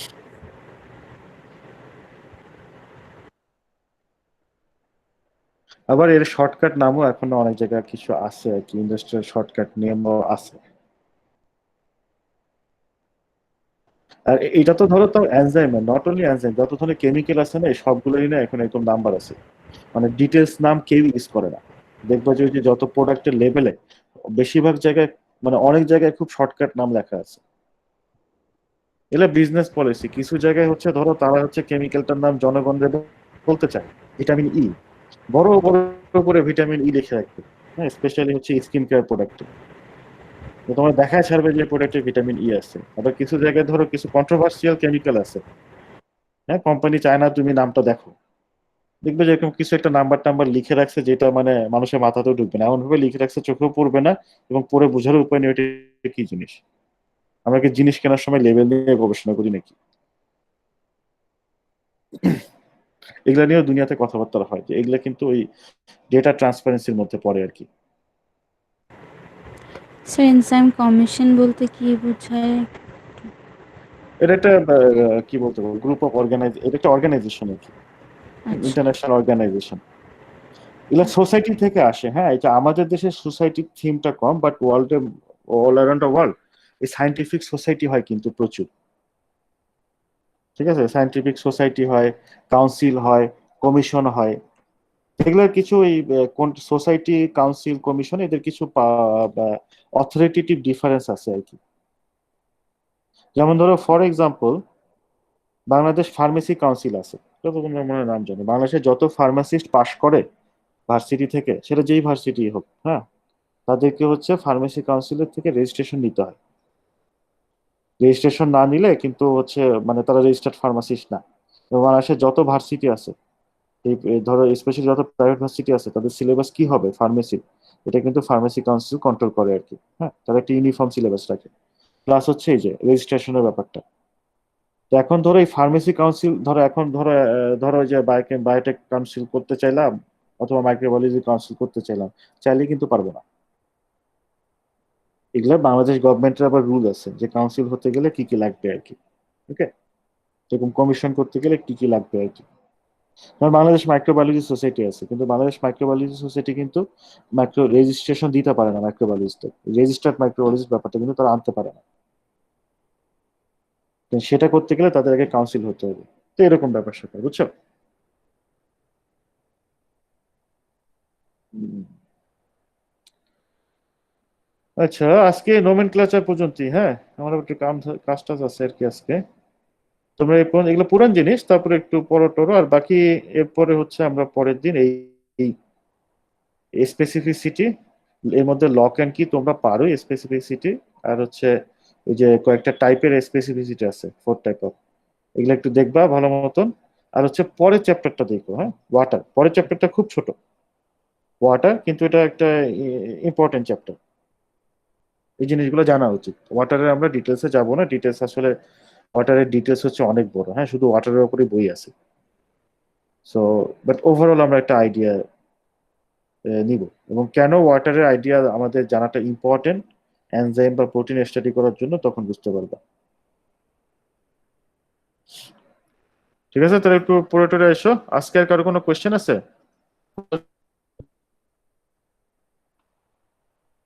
আবার এর শর্টকাট নামও এখনো অনেক জায়গায় কিছু আছে আর কি, ইন্ডাস্ট্রিয়াল শর্টকাট নেমও আছে। আর এটা তো ধরো তো এনজাইম, নট অনলি এনজাইম, যত ধরনের কেমিক্যাল আছে না, এই সবগুলোরই না এখন একদম নাম্বার আছে। মানে ডিটেলস নাম কেউ ইউজ করে না। দেখবা যে ওই যে যত প্রোডাক্টের লেভেলে বেশিরভাগ জায়গায়, মানে অনেক জায়গায় খুব শর্টকাট নাম লেখা আছে। এগুলো বিজনেস পলিসি। কিছু জায়গায় হচ্ছে ধরো তারা হচ্ছে কেমিক্যালটার নাম জনগণদের বলতে চায় ভিটামিন ই, বড় বড় করে ভিটামিন ই লিখে রাখবে, হ্যাঁ, স্পেশালি হচ্ছে স্কিন কেয়ার প্রোডাক্টে। তো তোমার দেখায় ছাড়বে যে প্রোডাক্টে ভিটামিন ই আছে। আবার কিছু জায়গায় ধরো কিছু কন্ট্রোভার্সিয়াল কেমিক্যাল আছে, হ্যাঁ, কোম্পানি চায় না তুমি নামটা দেখো, দেখবে যে এরকম কিছু একটা নাম্বার টাম্বার লিখে রাখছে যেটা মানে মানুষের মাথাতেও ঢুকবে না, এমন ভাবে লিখে রাখছে চোখেও পড়বে না, এবং পরে বোঝার উপায় নেই এটা কি জিনিস। আমরা কি জিনিস কেনার সময় লেভেল নিয়ে গবেষণা করি নাকি? এগুলা নিয়েও দুনিয়াতে কথাবার্তা হয়, যে এগুলা কিন্তু ওই ডেটা ট্রান্সপারেন্সির মধ্যে পড়ে আর কি। স্যার এনজাইম কমিশন বলতে কি বোঝায়? এটা একটা কি বলতে পারবো, গ্রুপ অফ এটা একটা অর্গানাইজেশন আর কি, আচ্ছা। International organisation. এগুলা সোসাইটি থেকে আসে, হ্যাঁ, এটা আমাদের দেশের সোসাইটির থিমটা কম, বাট ওয়ার্ল্ডে, অল অ্যারাউন্ড দ্য ওয়ার্ল্ড এই সায়েন্টিফিক সোসাইটি হয় কিন্তু প্রচুর। ঠিক আছে, সায়েন্টিফিক সোসাইটি হয়, কাউন্সিল হয়, কমিশন হয়। এগুলোর কিছু এই কোন সোসাইটি, কাউন্সিল, কমিশন, এদের কিছু অথরিটেটিভ ডিফারেন্স আছে আর কি। যেমন ধরো for example, Bangladesh pharmacy council আছে, যত তোমরা মনে হয় নাম জানো। বাংলাদেশে যত ফার্মাসিস্ট পাশ করে ভার্সিটি থেকে, সেটা যেই ভার্সিটি হোক, হ্যাঁ, তাদেরকে হচ্ছে ফার্মেসি কাউন্সিলের থেকে রেজিস্ট্রেশন নিতে হয়। রেজিস্ট্রেশন না নিলে কিন্তু হচ্ছে মানে তারা রেজিস্টার্ড ফার্মাসিস্ট না। এবং বাংলাদেশের যত ভার্সিটি আছে, এই ধরো স্পেশালি যত প্রাইভেট ভার্সিটি আছে, তাদের সিলেবাস কি হবে ফার্মেসি, এটা কিন্তু ফার্মেসি কাউন্সিল কন্ট্রোল করে আর কি, হ্যাঁ, তারা একটা ইউনিফর্ম সিলেবাস রাখে। প্লাস হচ্ছে এই যে রেজিস্ট্রেশনের ব্যাপারটা। তো এখন ধরো এই ফার্মেসি কাউন্সিল, ধরো এখন ধরো ধরো যে বায়োটেক কাউন্সিল করতে চাইলাম, অথবা মাইক্রোবায়োলজি কাউন্সিল করতে চাইলাম, চাইলে কিন্তু পারবো না। এগুলো বাংলাদেশ গভর্নমেন্টের আবার রুল আছে যে কাউন্সিল হতে গেলে কি কি লাগবে আর কি। ওকে, এরকম কমিশন করতে গেলে কি কি লাগবে আর কি। কারণ বাংলাদেশ মাইক্রোবায়োলজি সোসাইটি আছে, কিন্তু বাংলাদেশ মাইক্রোবায়োলজি সোসাইটি কিন্তু মাইক্রো রেজিস্ট্রেশন দিতে পারে না মাইক্রোবায়োলজিতে, রেজিস্টার্ড মাইক্রোবায়োলজির ব্যাপারটা কিন্তু তারা আনতে পারে না। তো সেটা করতে গেলে তাদের আগে কাউন্সিল হতে হবে। তো এরকম ব্যাপার স্যাপার, বুঝছো? হুম। আচ্ছা, আজকে নোমেনক্লেচার পর্যন্তই, হ্যাঁ, আমার একটু কাজ টাজ আছে আর কি আজকে। তোমরা এগুলো পুরান জিনিস, তারপরে একটু পড়ো টরো, আর বাকি এরপরে হচ্ছে আমরা পরের দিন এই স্পেসিফিসিটি এর মধ্যে লক এন্ড কি তোমরা পারো স্পেসিফিসিটি, আর হচ্ছে ওই যে কয়েকটা টাইপের স্পেসিফিসিটি আছে 4 টাইপ অফ, এগুলো একটু দেখবা ভালো মতন। আর হচ্ছে পরের চ্যাপ্টারটা দেখো, হ্যাঁ ওয়াটার, পরের চ্যাপ্টারটা খুব ছোট ওয়াটার, কিন্তু এটা একটা ইম্পর্টেন্ট চ্যাপ্টার, এই জিনিসগুলো জানা উচিত। ওয়াটারের আমরা ডিটেলসে যাব না, ডিটেলস আসলে ওয়াটারের ডিটেলস হচ্ছে অনেক বড়, হ্যাঁ শুধু ওয়াটারের উপরে বই আছে। সো বাট ওভারঅল আমরা একটা আইডিয়া নিব, এবং কেন ওয়াটারের আইডিয়া আমাদের জানাটা ইম্পর্টেন্ট এনজাইম বা প্রোটিন স্টাডি করার জন্য, তখন বুঝতে পারবা। ঠিক আছে, তাহলে একটু পড়ে টরে এসো। আজকে আর কারো কোনো কোয়েশ্চেন আছে?